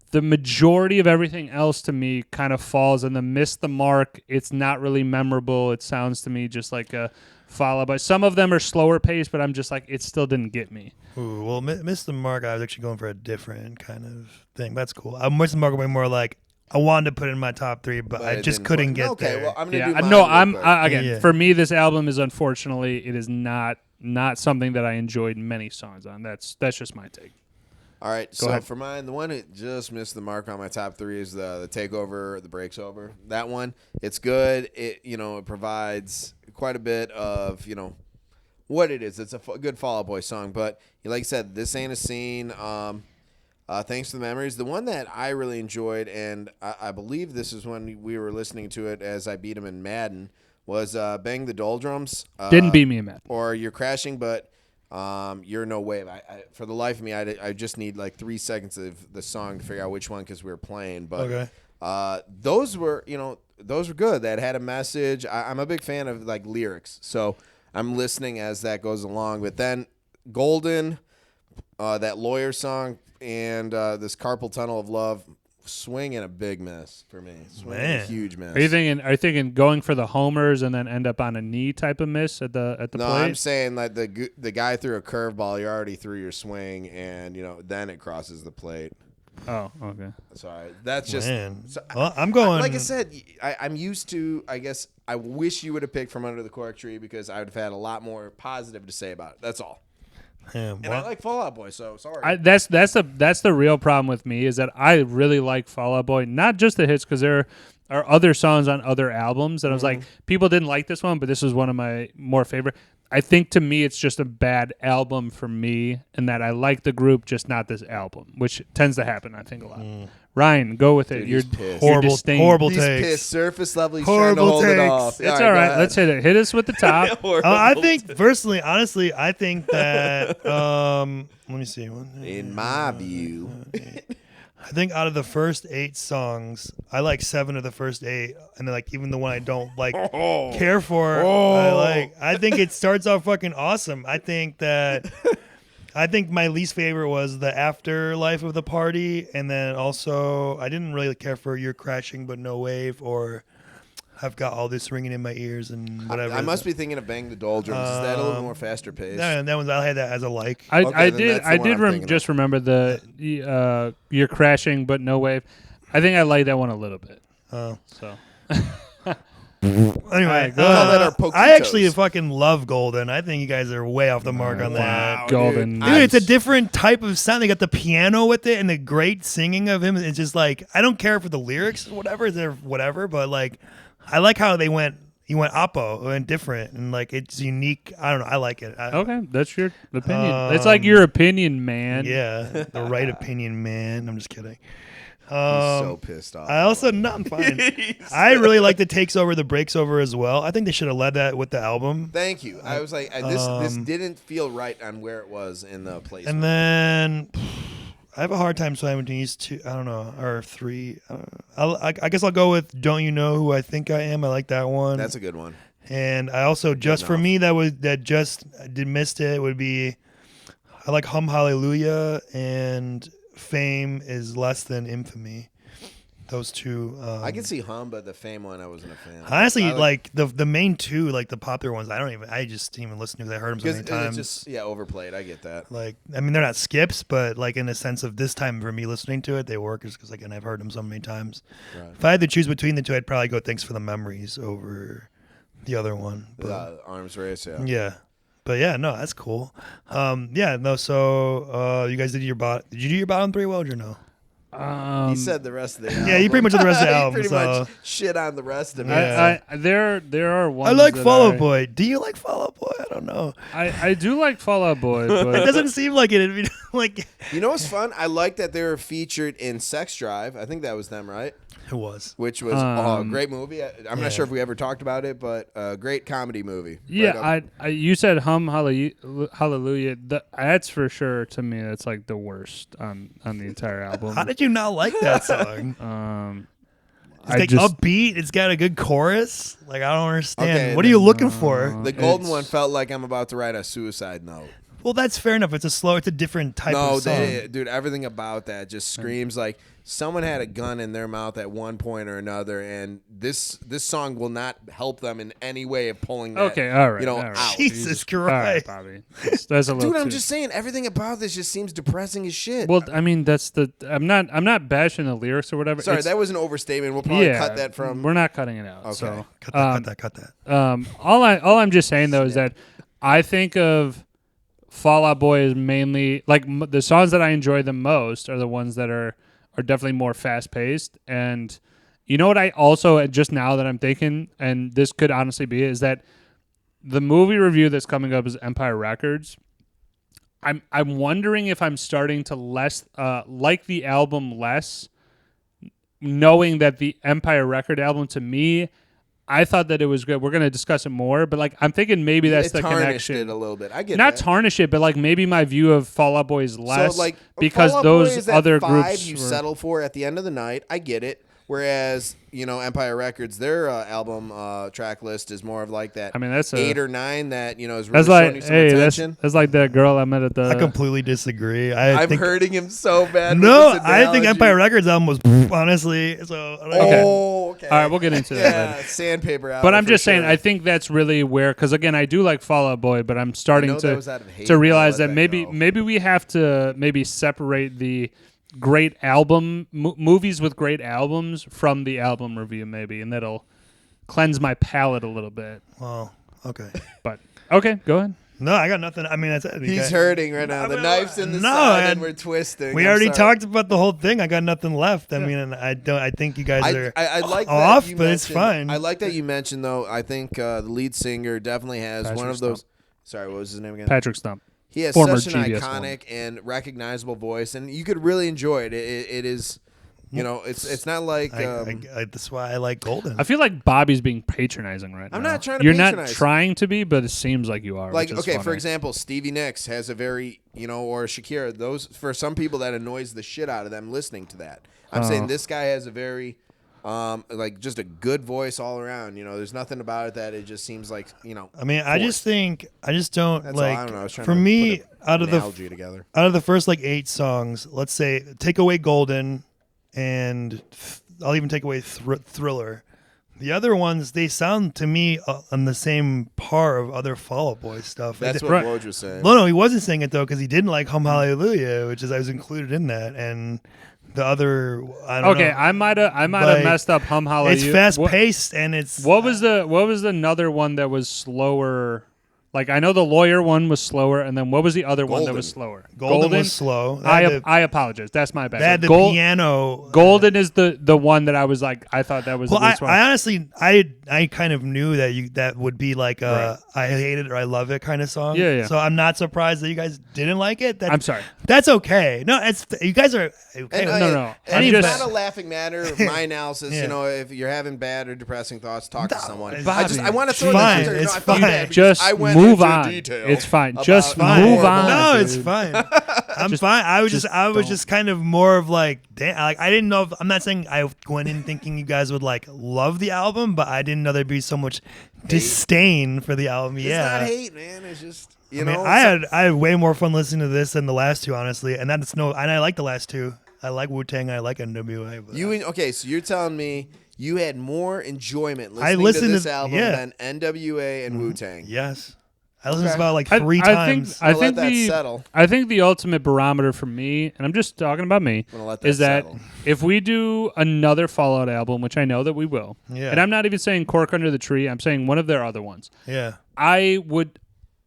The majority of everything else to me kind of falls in the miss the mark. It's not really memorable. It sounds to me just like a Fall Out Boy. Some of them are slower paced, but I'm just like, it still didn't get me.
Ooh, well, miss the mark. I was actually going for a different kind of thing. That's cool. I miss the mark way more like I wanted to put it in my top 3, but I just couldn't get there.
Okay, well, I'm gonna do
Yeah,
mine
no,
real
I'm
quick.
again for me. This album is unfortunately it is not something that I enjoyed many songs on. That's just my take.
All right,
Go
so
ahead.
for mine, the one that just missed the mark on my top 3 is the Takeover, the Breaks Over. That one, it's good. It provides quite a bit of what it is. It's a good Fall Out Boy song, but like I said, this ain't a scene. Thanks for the memories. The one that I really enjoyed, and I believe this is when we were listening to it as I beat him in Madden, was Bang the Doldrums.
Didn't beat me in Madden.
Or You're Crashing, but You're No Wave. For the life of me, I just need like 3 seconds of the song to figure out which one because we were playing. But those were good. That had a message. I'm a big fan of like lyrics, so I'm listening as that goes along. But then Golden, that Lawyer song, and this Carpal Tunnel of Love, swing and a big miss for me. Swing and a huge miss.
Are you thinking going for the homers and then end up on a knee type of miss at the
No,
plate?
I'm saying like the guy threw a curveball. You already threw your swing, and then it crosses the plate.
Oh, okay.
Sorry, that's just. So,
well, I'm going.
Like I said, I'm used to. I guess I wish you would have picked From Under the Cork Tree because I would have had a lot more positive to say about it. That's all. And I like Fall Out Boy, so sorry.
That's the real problem with me is that I really like Fall Out Boy, not just the hits because there are other songs on other albums that I was like, people didn't like this one, but this was one of my more favorite. I think to me it's just a bad album for me, and that I like the group, just not this album, which tends to happen, I think, a lot. Ryan, go with it.
Dude,
You're
pissed.
horrible
He's
takes.
pissed. Surface level. He's
Horrible
trying to hold it
takes.
off.
It's all right. Let's hit it. Hit us with the top.
I think, personally, honestly, I think that. Let me see.
In my view,
I think out of the first 8 songs, I like 7 of the first 8, and then like even the one I don't like care for, I think it starts off fucking awesome. I think my least favorite was the Afterlife of the Party, and then also I didn't really care for You're Crashing But No Wave or I've Got All This Ringing in My Ears and whatever.
I must be thinking of Bang the Doldrums. Is that a little more faster paced?
That one I had that as a like.
I
then
did
that's the one I'm thinking
just
of.
remember the You're Crashing But No Wave. I think I like that one a little bit.
Oh.
So
Anyway,
call that our Poquitos.
I actually fucking love Golden. I think you guys are way off the mark on that.
Golden.
Dude, it's a different type of sound. They got the piano with it and the great singing of him. It's just like, I don't care for the lyrics or whatever, but like, I like how he went oppo and different and like it's unique. I don't know. I like it.
Okay, that's your opinion. It's like your opinion, man.
Yeah, the right opinion, man. I'm just kidding.
He's so pissed off.
I also I'm fine. I really like the takes over, the breaks over as well. I think they should have led that with the album.
Thank you. I was like, this didn't feel right on where it was in the place.
And then I have a hard time deciding between these 2. I don't know, or 3. I guess I'll go with "Don't You Know Who I Think I Am." I like that one.
That's a good one.
And I also for me missed it would be I like "Hum Hallelujah" and "Fame Is Less Than Infamy." Those 2.
I can see Hum, but the Fame one I wasn't a fan.
Honestly, like the main 2, like the popular ones, I just didn't even listen to because I heard them so many times.
It's just overplayed. I get that.
Like, I mean, they're not skips, but like in the sense of this time for me listening to it, they work because again I've heard them so many times.
Right.
If I had to choose between the 2, I'd probably go "Thanks for the Memories" over the other one. But,
Arms Race, yeah.
yeah. But yeah, no, that's cool. Yeah, no. So you guys did your bottom? Did you do your bottom 3, Woj, or no?
He said the rest of the album.
Yeah, you pretty much did the rest of the album.
He pretty
so.
much shit on the rest of it.
Yeah.
There are ones.
I like
that
Fall Out Boy. Do you like Fall Out Boy? I don't know.
I do like Fall Out Boy,
It
but
doesn't seem like it. It'd be like
You know what's fun? I like that they were featured in Sex Drive. I think that was them, right?
It was.
which was a great movie. I'm not sure if we ever talked about it, but a great comedy movie.
Yeah, you said Hallelujah. That's for sure to me. That's like the worst on the entire album.
How did you not like that song? It's like upbeat. It's got a good chorus. Like, I don't understand.
Okay,
what are you looking for?
The golden one felt like I'm about to write a suicide note.
Well, that's fair enough. It's a different type of song.
Dude, everything about that just screams like someone had a gun in their mouth at one point or another, and this song will not help them in any way of pulling that.
Okay, all right,
out.
Jesus Christ,
all right, Bobby. That's a little
dude, I'm just saying everything about this just seems depressing as shit.
Well, I mean, I'm not bashing the lyrics or whatever.
Sorry, that was an overstatement. We'll probably cut that from.
We're not cutting it out.
Okay,
so
cut that.
All I'm just saying though is that I think of Fall Out Boy is mainly like the songs that I enjoy the most are the ones that are definitely more fast paced. And you know what I also just now that I'm thinking, and this could honestly be, is that the movie review that's coming up is Empire Records. I'm wondering if I'm starting to less like the album less, knowing that the Empire Record album to me, I thought that it was good. We're going to discuss it more, but like I'm thinking maybe that's the connection.
It a little bit. I get
not
that.
tarnish it, but like maybe my view of Fall Out Boy is less,
so like
because
Fall Out
those
Boy is that
other
5
groups
you
were,
settle for at the end of the night. I get it. Whereas Empire Records, their album track list is more of like that.
I mean, that's
8 or 9 that is really
that's
showing
like
you some attention.
That's like that girl I met at the.
I completely disagree.
I'm hurting him so bad.
No,
with this
I think
analogy.
Empire Records album was honestly. So
Okay.
Okay.
All right, we'll get into that.
Yeah,
later.
Sandpaper album.
But I'm just saying, I think that's really where, because again, I do like Fall Out Boy, but I'm starting to realize that maybe we have to maybe separate the great album movies with great albums from the album review, maybe, and that'll cleanse my palate a little bit.
Well, okay.
But okay, go ahead.
No, I got nothing. I mean, that's it.
He's hurting right now. The knife's in the side and we're twisting.
We already talked about the whole thing. I got nothing left. I mean, I think you guys are
I like
off,
that
but it's fine.
I like that you mentioned though. I think the lead singer definitely has
Patrick
one of
Stump.
those. Sorry, what was his name again?
Patrick Stump.
He has
Former
such an
GBS
iconic and recognizable voice, and you could really enjoy it. It is, it's not like.
That's why I like Golden.
I feel like Bobby's being patronizing right now.
I'm not trying to
You're
patronize.
not trying to be, but it seems like you are.
Like,
which is
okay,
funny.
for example, Stevie Nicks has a very, or Shakira. Those for some people that annoys the shit out of them listening to that. I'm saying this guy has a very. Like just a good voice all around. There's nothing about it that it just seems like
I mean, I just don't
That's
like.
all. I don't know. I was trying
for
to
me,
put
out of
analogy together.
out of the first like 8 songs, let's say take away Golden, and I'll even take away Thriller. The other ones, they sound to me on the same par of other Fall Out Boy stuff.
That's what Woj was saying.
No, he wasn't saying it though because he didn't like Hum Hallelujah, which is I was included in that, and the other I don't know.
I might have messed up Hum Hallelujah.
It's fast paced and it's
What was another one that was slower? Like I know the Lawyer one was slower, and then what was the other one that was slower?
Golden was slow.
I apologize. That's my bad.
They had the piano.
Golden is the one that I was like I thought that was.
Well,
the least one.
I honestly I kind of knew that would be like a I hate it or I love it kind of song.
Yeah.
So I'm not surprised that you guys didn't like it.
I'm sorry.
That's okay. No, you guys are okay.
No.
And
I'm
it's
just
not a laughing matter of my analysis. If you're having bad or depressing thoughts, talk to someone.
Bobby,
I want to throw
fine.
it out there.
It's
I felt
fine.
bad because
Just
I went
move
into
on.
detail
It's fine.
about
Just
how
move
horrible
on.
No,
dude.
it's fine. I'm fine. I was just kind of more of like, damn, like I didn't know. I'm not saying I went in thinking you guys would like love the album, but I didn't know there'd be so much disdain for the album.
It's
Yeah,
not hate, man. It's just
I had way more fun listening to this than the last 2, honestly, and I like the last 2. I like Wu-Tang. I like NWA. But
so you're telling me you had more enjoyment listening to this album than NWA and Wu-Tang?
Yes. I listened to about like 3 times.
I think that settle.
I think the ultimate barometer for me, and I'm just talking about me, is that if we do another Fallout album, which I know that we will, and I'm not even saying Cork Under the Tree, I'm saying one of their other ones.
Yeah.
I would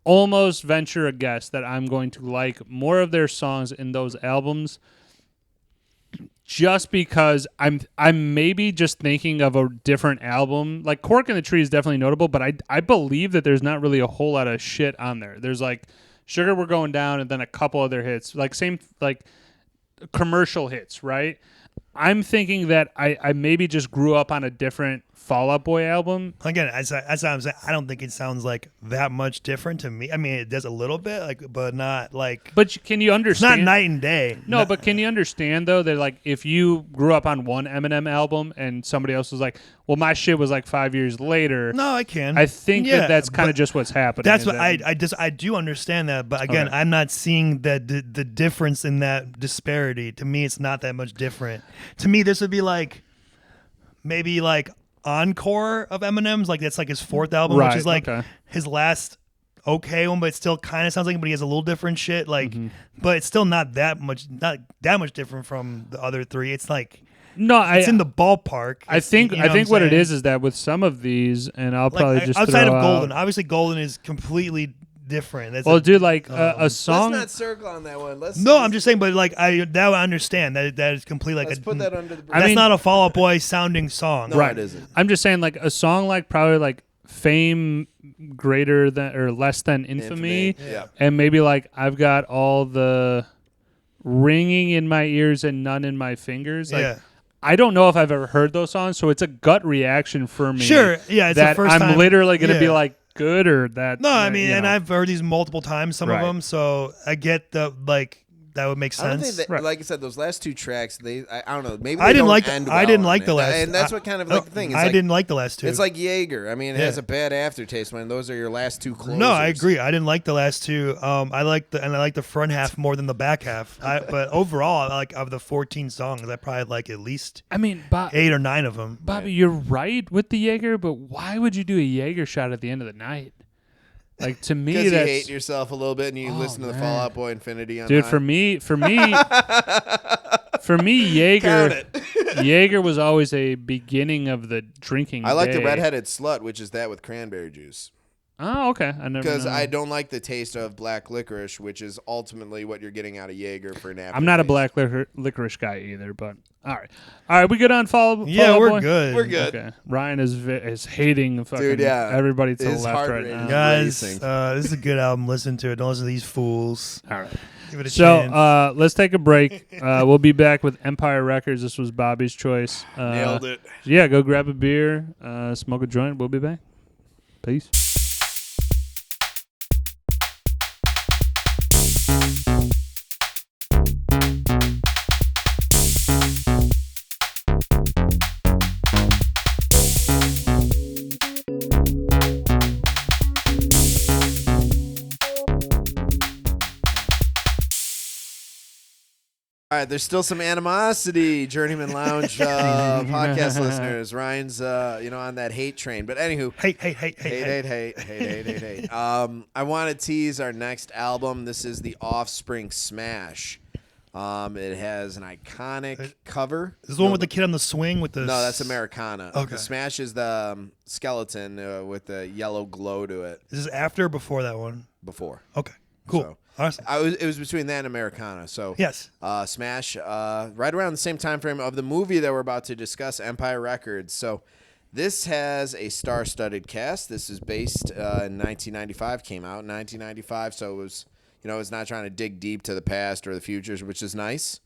almost venture a guess that I'm going to like more of their songs in those albums, just because I'm maybe just thinking of a different album. Like Cork and the Tree is definitely notable, but I believe that there's not really a whole lot of shit on there. There's like Sugar We're Going Down and then a couple other hits, like commercial hits, right? I'm thinking that I maybe just grew up on a different Fall Out Boy album.
Again, as I'm saying, I don't think it sounds like that much different to me. I mean, it does a little bit, like, but not like.
But can you
It's
understand?
not night and day.
No, but can you understand though that like if you grew up on one Eminem album and somebody else was like, well, my shit was like 5 years later.
No, I can.
I think
Yeah,
that's kind of
but
just what's happening.
That's
is
what
that-
I do understand that, but again,
Okay.
I'm not seeing that the difference in that disparity. To me, it's not that much different. To me, this would be like maybe like Encore of Eminem's, like that's like his fourth album,
Right,
which is like
okay.
his last okay one, but it still kind of sounds like him, but he has a little different shit. Like, but it's still not that much different from the other three. It's like
No,
it's in the ballpark.
I
It's-
think
you know
I think
I'm
what it
saying?
is that with some of these, and I'll probably
Like,
just
outside
throw
of Golden,
out-
obviously Golden is completely different. That's
Well,
a-
dude, like a song.
Let's not circle on that one.
No, I'm just saying, but like I understand that is completely like
Let's put that under the.
I
that's
mean-
not a Fall Out Boy sounding song.
No,
Right.
it isn't.
I'm just saying, like a song like probably like Fame greater than or less than Infamy,
Yeah.
and maybe like I've got all the ringing in my ears and none in my fingers. Like,
Yeah.
I don't know if I've ever heard those songs, so it's a gut reaction for me.
Sure, yeah, it's the
that
first
I'm
time-
literally gonna be
yeah.
like good or that.
No, I mean,
you
and
know.
I've heard these multiple times, some
Right.
of them, so I get the like that would make
I don't
sense.
think that,
Right.
like I said, those last two tracks, I don't know. Maybe
I
they
didn't
don't
like
end
I
well
didn't
on
like
it.
the last,
and that's what kind of like the thing. It's
I
like,
didn't like the last two.
It's like Jaeger. I mean, it
Yeah.
has a bad aftertaste when those are your last two closers.
No, I agree. I didn't like the last two. I like the front half more than the back half. But overall, like of the 14 songs, I probably like at least
I mean,
8 or 9 of them.
Bobby, you're right with the Jaeger, but why would you do a Jaeger shot at the end of the night? Like to me,
Because you
that's
hate yourself a little bit and you
Oh,
listen to the
man.
Fall Out Boy Infinity on
dude.
high.
For me, Jaeger,
Count it.
Jaeger was always a beginning of the drinking.
I like the
day.
redheaded slut, which is that with cranberry juice.
Oh, okay. I never.
Because
know.
I don't like the taste of black licorice, which is ultimately what you're getting out of Jaeger for an aftertaste.
I'm not a black licorice guy either, but all right. We good on follow?
Yeah,
Fall Out
we're
Boy?
good.
We're good.
Okay. Ryan is hating fucking
Dude, yeah.
everybody to the
His
left
heart
right
rate
now.
is-
Guys,
Racing.
this is a good album. Listen to it. Don't listen to these fools.
All right.
Give it a
So
chance.
let's take a break. We'll be back with Empire Records. This was Bobby's choice.
Nailed it.
Yeah, go grab a beer, smoke a joint. We'll be back. Peace.
All right, there's still some animosity, Journeyman Lounge podcast listeners. Ryan's, on that hate train. But anywho, hate. I want to tease our next album. This is the Offspring Smash. It has an iconic cover.
Is this the one with the kid on the swing with the?
No, that's Americana.
Okay.
The Smash is the skeleton with the yellow glow to it.
Is this after or before that one?
Before.
Okay, cool.
So-
Awesome.
It was between that and Americana. So
Yes.
Smash, right around the same time frame of the movie that we're about to discuss, Empire Records. So this has a star-studded cast. This is based in 1995, came out in 1995, so it was, it's not trying to dig deep to the past or the futures, which is nice.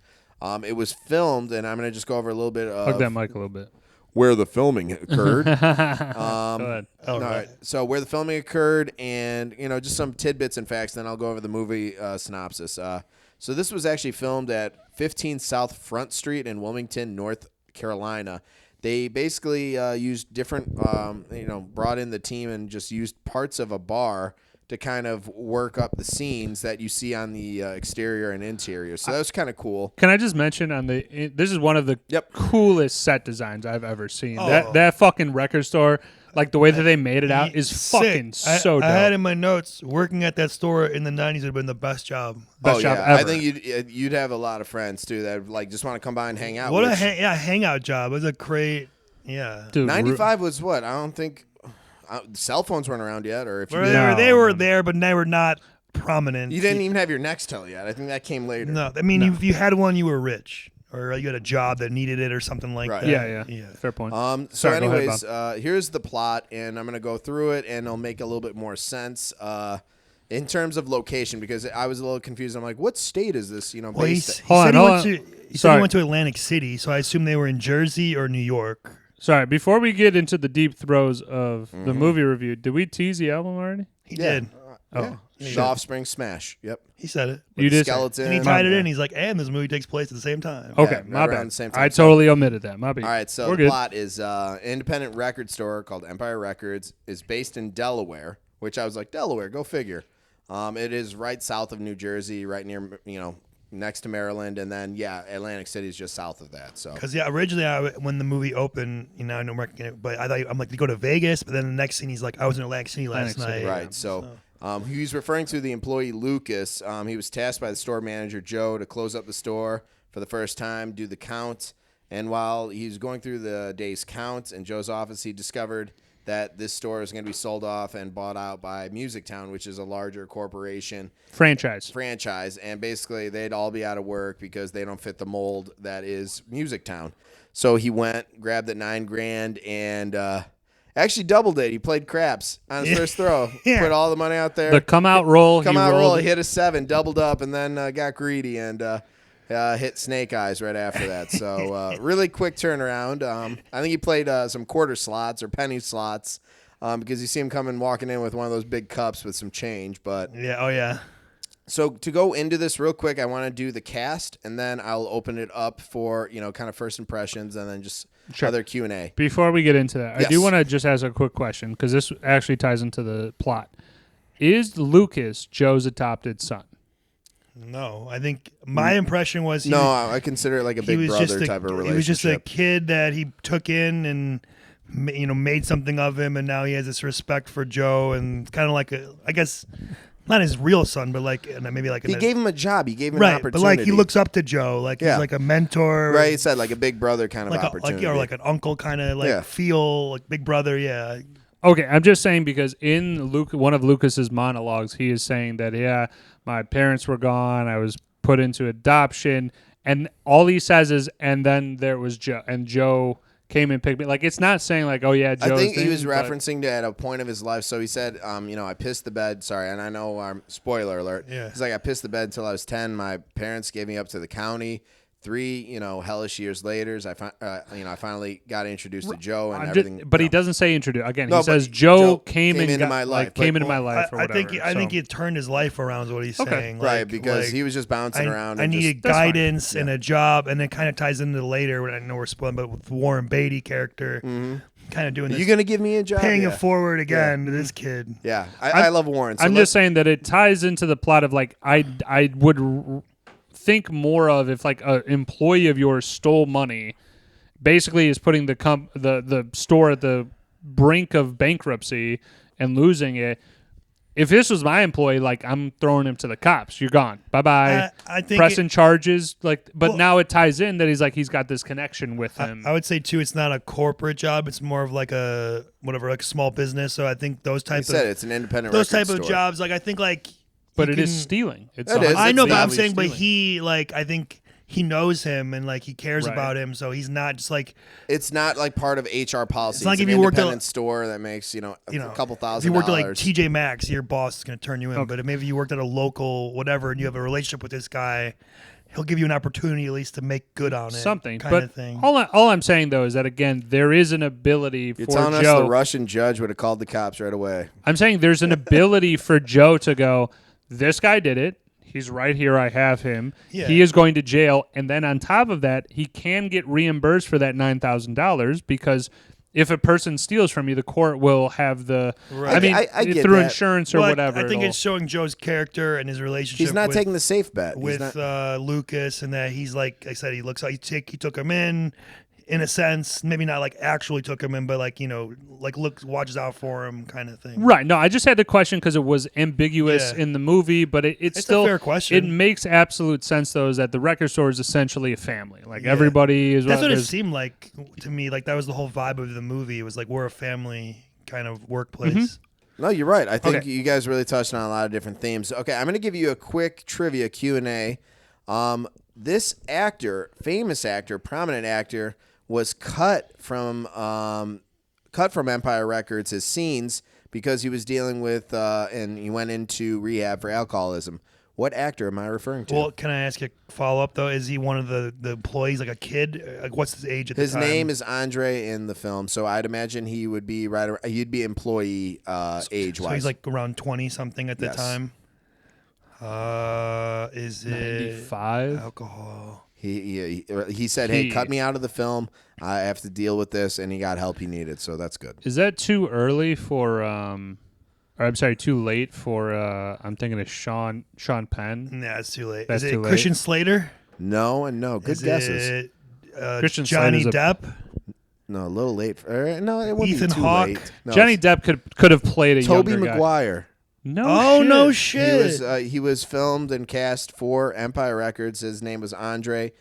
It was filmed, and I'm going to just go over a little bit
Hug
of
that mic a little bit.
where the filming occurred.
Go ahead.
All right.
So where the filming occurred and, just some tidbits and facts, then I'll go over the movie synopsis. So this was actually filmed at 15 South Front Street in Wilmington, North Carolina. They basically used different, brought in the team and just used parts of a bar to kind of work up the scenes that you see on the exterior and interior. So that was kind of cool.
Can I just mention this is one of the
Yep.
coolest set designs I've ever seen.
Oh.
That fucking record store, like the way that they made it out, is
Sick.
fucking so dope.
I had in my notes working at that store in the 90s would have been the best job.
Best job
I
ever.
think you'd have a lot of friends too that just want to come by and hang out.
What a
which-
hangout job. It was a great, yeah.
Dude,
95 was what? I don't think cell phones weren't around yet, or if you
Where
did,
No.
they were there, but they were not prominent.
you didn't even have your Nextel yet. I think that came later.
No, I mean, if you had one, you were rich, or you had a job that needed it, or something like
Right.
that.
Yeah. Fair point.
So
Sorry, go ahead,
anyways, here's the plot, and I'm gonna go through it, and it'll make a little bit more sense. In terms of location, because I was a little confused. I'm like, what state is this? You know,
Well, he
based
said
Hold on.
he
Sorry.
went to Atlantic City, so I assume they were in Jersey or New York.
Sorry, before we get into the deep throes of
Mm-hmm.
the movie review, did we tease the album already?
He did.
Yeah. The Offspring Smash. Yep.
He said it.
You
With the
did say it.
skeleton.
And he tied it in. He's like, and this movie takes place at the same time.
Okay,
Yeah,
my
right
bad.
around the same time.
I totally omitted that. My bad.
All right, so
We're
the
good.
plot is an independent record store called Empire Records is based in Delaware, which I was like, Delaware, go figure. It is right south of New Jersey, right near, next to Maryland, and then, Atlantic City is just south of that. So
Because originally when the movie opened, I don't reckon it, but I'm like, to go to Vegas, but then the next scene he's like, I was in Atlantic City last
Atlantic City,
night.
Right. So he's referring to the employee Lucas. He was tasked by the store manager Joe to close up the store for the first time, do the count. And while he was going through the day's count in Joe's office, he discovered that this store is going to be sold off and bought out by Music Town, which is a larger corporation
Franchise.
and basically they'd all be out of work because they don't fit the mold that is Music Town. So he went, grabbed the $9,000, and actually doubled it. He played craps on his first throw.
Yeah.
Put all the money out there.
The come out roll.
Come
he
out
rolled
roll.
it.
He hit a 7, doubled up, and then got greedy and hit Snake Eyes right after that. So really quick turnaround. I think he played some quarter slots or penny slots because you see him walking in with one of those big cups with some change. But
Yeah. Oh, yeah.
so to go into this real quick, I want to do the cast, and then I'll open it up for kind of first impressions, and then just other Q&A.
Before we get into that, I do
Yes.
want to just ask a quick question because this actually ties into the plot. Is Lucas Joe's adopted son?
No, I think my impression was
No, I consider it like a
he
big
was
brother
just
type of relationship.
He was just a kid that he took in and made something of him, and now he has this respect for Joe, and kind of like I guess not his real son, but like maybe like
He gave him a job. He gave him an
right,
opportunity.
but like he looks up to Joe, like
Yeah.
he's like a mentor,
Right, he said like a big brother kind of
like
opportunity.
or like an uncle kind of like
Yeah.
feel like big brother, yeah.
Okay, I'm just saying because in one of Lucas's monologues, he is saying that my parents were gone, I was put into adoption, and all he says is, and then there was Joe, and Joe came and picked me. Like it's not saying like, oh yeah, Joe's
I think he
thing,
was
but-
referencing to at a point of his life. So he said, I pissed the bed. Sorry, and I know, spoiler alert.
Yeah.
He's like, I pissed the bed until I was 10. My parents gave me up to the county. 3, hellish years later, I finally got introduced to Joe and everything.
but he doesn't say introduce. Again,
No,
he
but
says Joe came
into
and
my life.
came
But-
into my life or
I
whatever.
think he turned his life around is what he's
Okay.
saying.
Right,
Like-
because
like,
he was just bouncing around.
I
and
needed
That's fine.
guidance and a job, and it kind of ties into later. When I know we're spoiling, but with the Warren Beatty character, kind of doing
Are
this,
you going to give me a job?
paying
yeah.
it forward again to this kid.
Yeah, I love Warren. So
I'm
let's-
just saying that it ties into the plot of like I would think more of if like an employee of yours stole money, basically is putting the store at the brink of bankruptcy and losing it. If this was my employee, like I'm throwing him to the cops. You're gone. Bye bye.
I think
Pressing charges. But
Well-
now it ties in that he's got this connection with him.
I would say too, it's not a corporate job. It's more of like a small business. So I think those
He
type
said
of
it's an independent
those
record
type of
store.
jobs, like I think like.
but
you
it is
can-
stealing. It's
It is.
I know, but I'm
It's
saying, but
stealing.
he like I think he knows him and like he cares
Right.
about him, so he's not just like
It's not like part of HR policy.
It's not like
an
if you worked at-
independent store that makes a couple
if
thousand
you worked at like
dollars.
TJ Maxx, your boss is going to turn you in.
Okay.
But maybe you worked at a local whatever, and you have a relationship with this guy, he'll give you an opportunity at least to make good on it.
something.
kind
But
of thing.
all I'm saying though is that again there is an ability
You're
for
telling us
Joe.
the Russian judge would have called the cops right away.
I'm saying there's an ability for Joe to go, this guy did it. He's right here. I have him.
Yeah.
He is going to jail. And then on top of that, he can get reimbursed for that $9,000 because if a person steals from you, the court will have the,
Right.
I mean,
I get
through
that.
insurance or
Well,
whatever.
I think
it'll-
it's showing Joe's character and his relationship.
He's not
with,
taking the safe bet. He's
with
not-
Lucas, and that he's like I said, he looks like he took him in a sense, maybe not like actually took him in, but like watches out for him kind of thing.
Right. No, I just had the question because it was ambiguous
Yeah.
in the movie, but it's still
a fair question.
It makes absolute sense though, is that the record store is essentially a family. Like
Yeah.
everybody is.
That's what it
there's-
seemed like to me. Like that was the whole vibe of the movie. It was like we're a family kind of workplace.
Mm-hmm.
No, you're right. I think
Okay.
you guys really touched on a lot of different themes. Okay, I'm going to give you a quick trivia Q&A. This actor, famous actor, prominent actor, was cut from Empire Records, his scenes, because he was dealing with and he went into rehab for alcoholism. What actor am I referring to?
Well, can I ask you a follow-up, though? Is he one of the employees, like a kid? Like, what's his age at the time?
His name is Andre in the film, so I'd imagine he would be he'd be employee age-wise.
So he's like around 20-something at the
Yes.
time? Is it
95?
alcohol?
He said, hey, cut me out of the film. I have to deal with this, and he got help he needed, so that's good.
Is that too early for or I'm sorry, too late for I'm thinking of Sean Penn.
Nah, it's too late.
That's
Is it
too late.
Christian Slater?
No and no. Good
Is
guesses.
It,
Christian
Johnny
Slater's
Depp?
No, a little late. No, it wouldn't
Ethan
be too
Hawke?
late. No,
Johnny Depp could have played a
Toby
younger guy.
Maguire.
No.
Oh,
shit.
no shit.
He was filmed and cast for Empire Records. His name was Andre.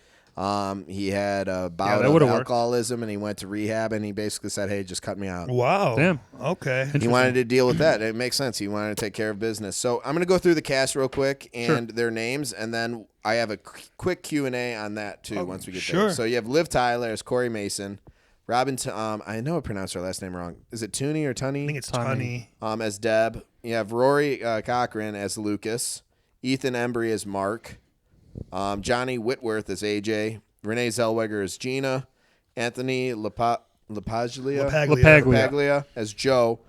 He had a bout
that
of
would've worked.
alcoholism, and he went to rehab, and he basically said, hey, just cut me out.
Wow.
Damn.
Okay.
He wanted to deal with that. It makes sense. He wanted to take care of business. So I'm going to go through the cast real quick and their names, and then I have a quick Q&A on that, too, once we get there. So you have Liv Tyler as Corey Mason. Robin, I know I pronounced her last name wrong. Is it Tooney or Tunney?
I think it's Tunney.
As Deb. You have Rory Cochran as Lucas. Ethan Embry as Mark. Johnny Whitworth as AJ. Renee Zellweger as Gina. Anthony LaPaglia as Joe.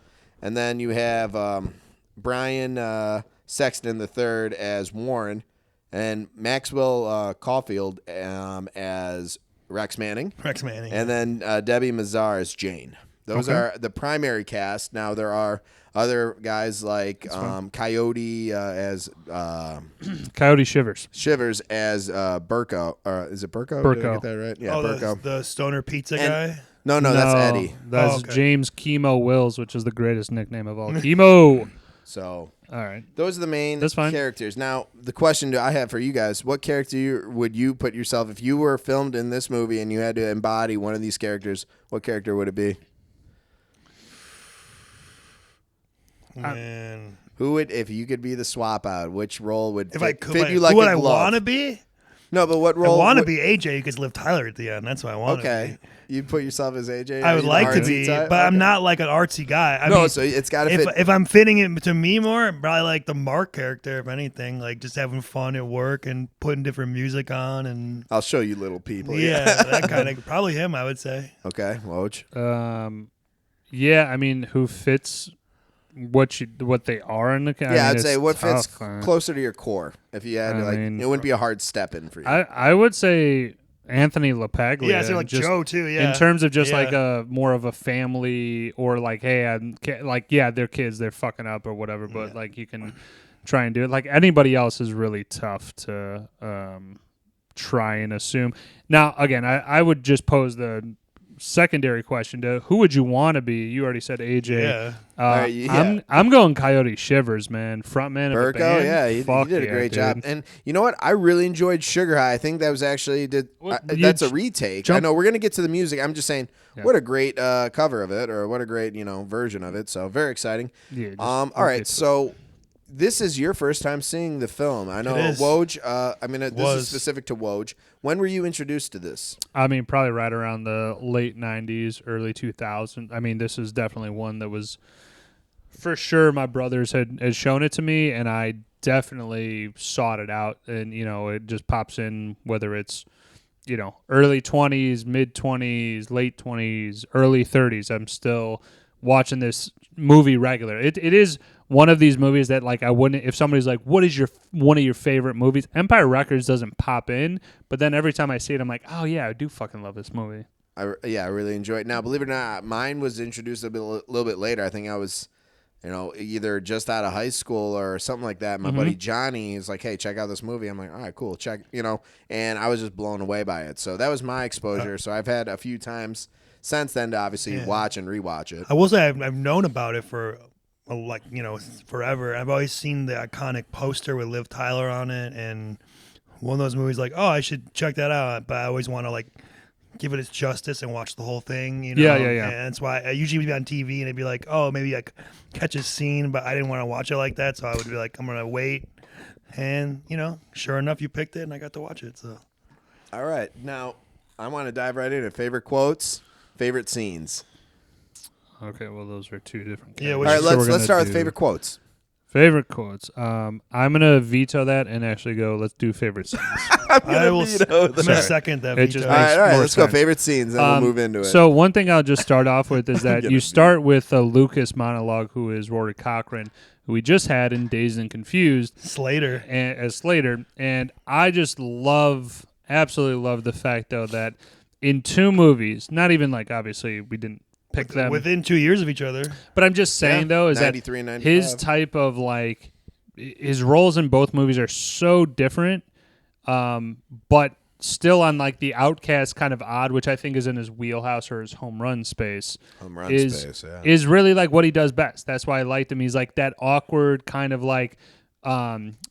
And then you have Brian Sexton III as Warren. And Maxwell Caulfield as Rex Manning. And then Debbie Mazar as Jane. Those are the primary cast. Now there are other guys like Coyote as
Coyote Shivers.
Shivers as Burko. Is it Burko?
Burko.
Did I get that right? Yeah,
Oh,
Burko.
the stoner pizza guy?
No, that's Eddie.
That's
okay.
James Chemo Wills, which is the greatest nickname of all. Chemo.
So
All right.
those are the main
That's fine.
characters. Now, the question I have for you guys, what character would you put yourself, if you were filmed in this movie and you had to embody one of these characters, what character would it be?
Man.
Who would, if you could be the swap out, which role would
If
fit,
I could,
fit you like
who would
a
I
glove?
want to be?
No, but what
I
role?
want to be AJ because Liv Tyler at the end. That's what I want to
Okay.
be.
You'd put yourself as AJ?
I
Are
would
you the
like to
artsy
be,
type?
but I'm
Okay.
not like an artsy guy. I
No,
mean,
so it's got to fit.
if I'm fitting it to me more, probably like the Mark character, if anything, like just having fun at work and putting different music on and
I'll show you little people.
yeah, that kind of probably him. I would say.
Okay, Woj.
Yeah, I mean, who fits what they are in the
Yeah,
I mean,
I'd say
it's
what fits
tough, man.
closer to your core. If you had to,
I mean,
it wouldn't be a hard step in for you.
I would say Anthony LaPaglia.
Yeah, so like
just
Joe too. Yeah,
in terms of just
Yeah.
like a more of a family or like, hey, they're kids, they're fucking up or whatever, but like you can try and do it. Like anybody else is really tough to try and assume. Now, again, I would just pose the secondary question to who would you want to be? You already said AJ.
Yeah.
I'm going Coyote Shivers, man. Frontman of the
Burko,
band.
yeah, he did a great job. And you know what? I really enjoyed Sugar High. I think that was actually that's a retake. I know we're gonna get to the music. I'm just saying, what a great cover of it, or what a great version of it. So very exciting.
Yeah,
All right, so. This is your first time seeing the film. I know,
It is.
Woj. This is specific to Woj. When were you introduced to this?
I mean, probably right around the late 90s, early 2000s. I mean, this is definitely one that was for sure my brothers had shown it to me, and I definitely sought it out. And, it just pops in, whether it's, early 20s, mid 20s, late 20s, early 30s. I'm still watching this movie regular. It is one of these movies that, like, I wouldn't, if somebody's like, what is one of your favorite movies? Empire Records doesn't pop in, but then every time I see it, I'm like, oh yeah, I do fucking love this movie.
I really enjoy it. Now, believe it or not, mine was introduced a little bit later. I think I was, either just out of high school or something like that. My buddy Johnny is like, hey, check out this movie. I'm like, all right, cool, check, and I was just blown away by it. So that was my exposure. So I've had a few times since then to obviously watch and rewatch it.
I will say I've known about it for forever. I've always seen the iconic poster with Liv Tyler on it, and one of those movies like, oh, I should check that out. But I always want to give it its justice and watch the whole thing.
Yeah.
And that's why I usually would be on TV and it'd be like, oh, maybe I catch a scene, but I didn't want to watch it like that, so I would be like, I'm gonna wait. And sure enough, you picked it, and I got to watch it. So,
all right, now I want to dive right into favorite quotes, favorite scenes.
Okay, well, those are two different.
Yeah,
All
which
right,
So
let's start with favorite quotes.
Favorite quotes. I'm gonna veto that and actually go. Let's do favorite scenes.
I'm
I will.
veto
I'm gonna
Sorry.
second that.
It
veto.
just
All right,
more
let's go.
sense.
Favorite scenes, and we'll move into it.
So one thing I'll just start off with is that
Get
you
it,
start with a Lucas monologue, who is Rory Cochrane, who we just had in Dazed and Confused
Slater.
as Slater, and I just absolutely love the fact though that in two movies, not even like obviously we didn't pick them
Within 2 years of each other.
but I'm just saying though is that
93 and 95.
his type of like his roles in both movies are so different, but still on like the outcast kind of odd, which I think is in his wheelhouse or his home run space. Is really like what he does best. That's why I liked him. He's like that awkward kind of like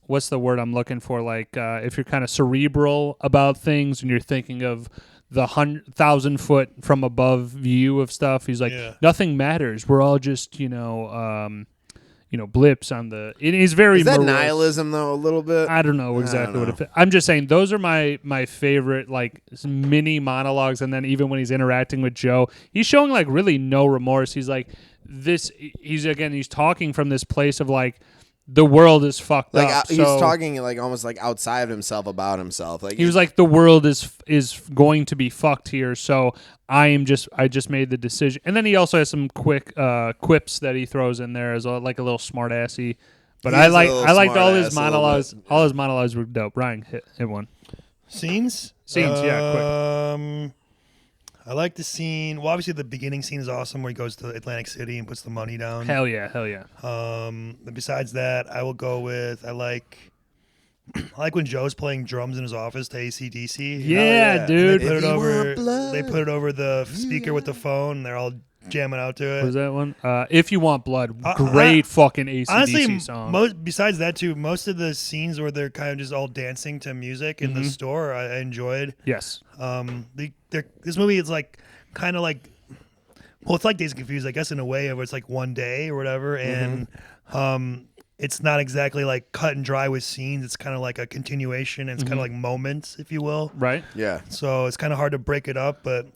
what's the word I'm looking for? Like if you're kind of cerebral about things and you're thinking of the 1,000-foot from above view of stuff. He's like, nothing matters. We're all just, blips on the. It is very.
Is that
morose.
nihilism though? A little bit.
I don't know exactly what it. I'm just saying those are my favorite like mini monologues, and then even when he's interacting with Joe, he's showing like really no remorse. He's like this. He's talking from this place of like. The world is fucked up.
He's talking like almost like outside of himself about himself. Like
he was like, the world is going to be fucked here. So I just made the decision. And then he also has some quick quips that he throws in there as well, like a little smart assy. But I liked all his monologues. All his monologues were dope. Ryan hit one.
Scenes,
yeah, quick.
I like the scene. Well, obviously the beginning scene is awesome where he goes to Atlantic City and puts the money down.
Hell yeah.
Besides that, I will go with I like when Joe's playing drums in his office to AC/DC.
Yeah, dude.
They put it over the speaker with the phone. And they're all jamming out to it.
What was that one? If You Want Blood, great fucking AC/DC
honestly,
song.
Besides that too, most of the scenes where they're kind of just all dancing to music in the store, I enjoyed.
Yes.
This movie is like kind of like, well, it's like Dazed and Confused, I guess, in a way, where it's like one day or whatever, and it's not exactly like cut and dry with scenes. It's kind of like a continuation. And it's kind of like moments, if you will.
Right.
Yeah.
So it's kind of hard to break it up, but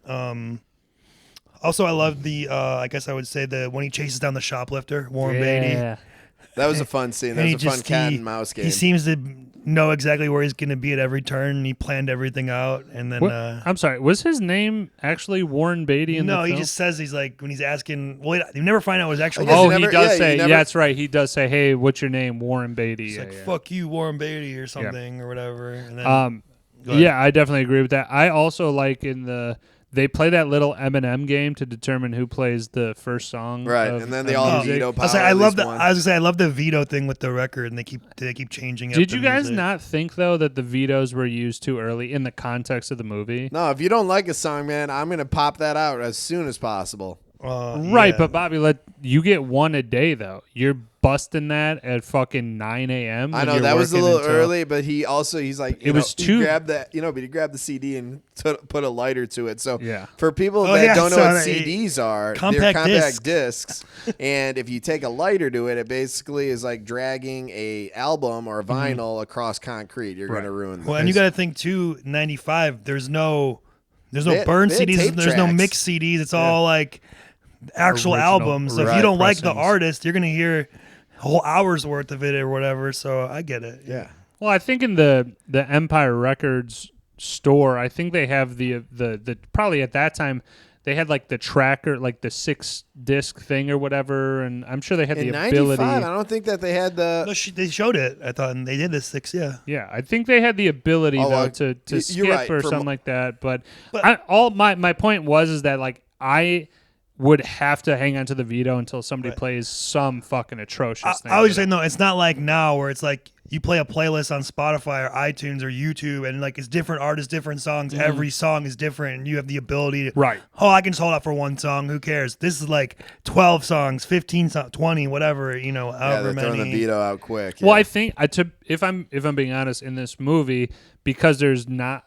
also I love the I guess I would say when he chases down the shoplifter, Warren Beatty.
That was a fun scene. That was a fun cat and mouse game.
He seems to know exactly where he's going to be at every turn, and he planned everything out. And then,
I'm sorry, was his name actually Warren Beatty in the film?
No, he just says he's like when he's asking. Well, you never find out his actual.
He does say. Yeah, that's right. He does say, "Hey, what's your name?" Warren Beatty.
He's like, "Fuck you, Warren Beatty," or something or whatever. And then,
yeah, I definitely agree with that. I also like they play that little Eminem game to determine who plays the first song.
Right, and then they all veto power.
I love the veto thing with the record, and they keep changing it.
Did you guys not think though that the vetoes were used too early in the context of the movie?
No, if you don't like a song, man, I'm gonna pop that out as soon as possible.
Right, but Bobby, you get one a day though. You're busting that at fucking 9 a.m.
I know that was a little early, but he's like, he grabbed the CD and put a lighter to it. So for people that don't know what CDs are, they're compact discs, and if you take a lighter to it, it basically is like dragging a album or a vinyl across concrete. You're gonna ruin.
Well, and you got to think too. 95, there's no burn CDs, there's no mixed CDs. It's all like actual albums. So if you don't like the artist, you're gonna hear a whole hour's worth of it or whatever. So I get it.
Yeah.
Well, I think in the Empire Records store, I think they have the probably at that time they had like the tracker, like the 6-disc thing or whatever, and I'm sure they had the ability.
95, I don't think that they had the.
No, they showed it. I thought, and they did the 6. Yeah.
Yeah, I think they had the ability though to skip or something like that. But my point was that like I would have to hang on to the veto until somebody plays some fucking atrocious thing.
I was just saying, no, it's not like now where it's like you play a playlist on Spotify or iTunes or YouTube and like it's different artists, different songs. Every song is different and you have the ability to, I can just hold out for one song. Who cares? This is like 12 songs, 15 songs, 20, whatever, however many.
Throwing the veto out quick.
Well, I think if I'm being honest, in this movie, because there's not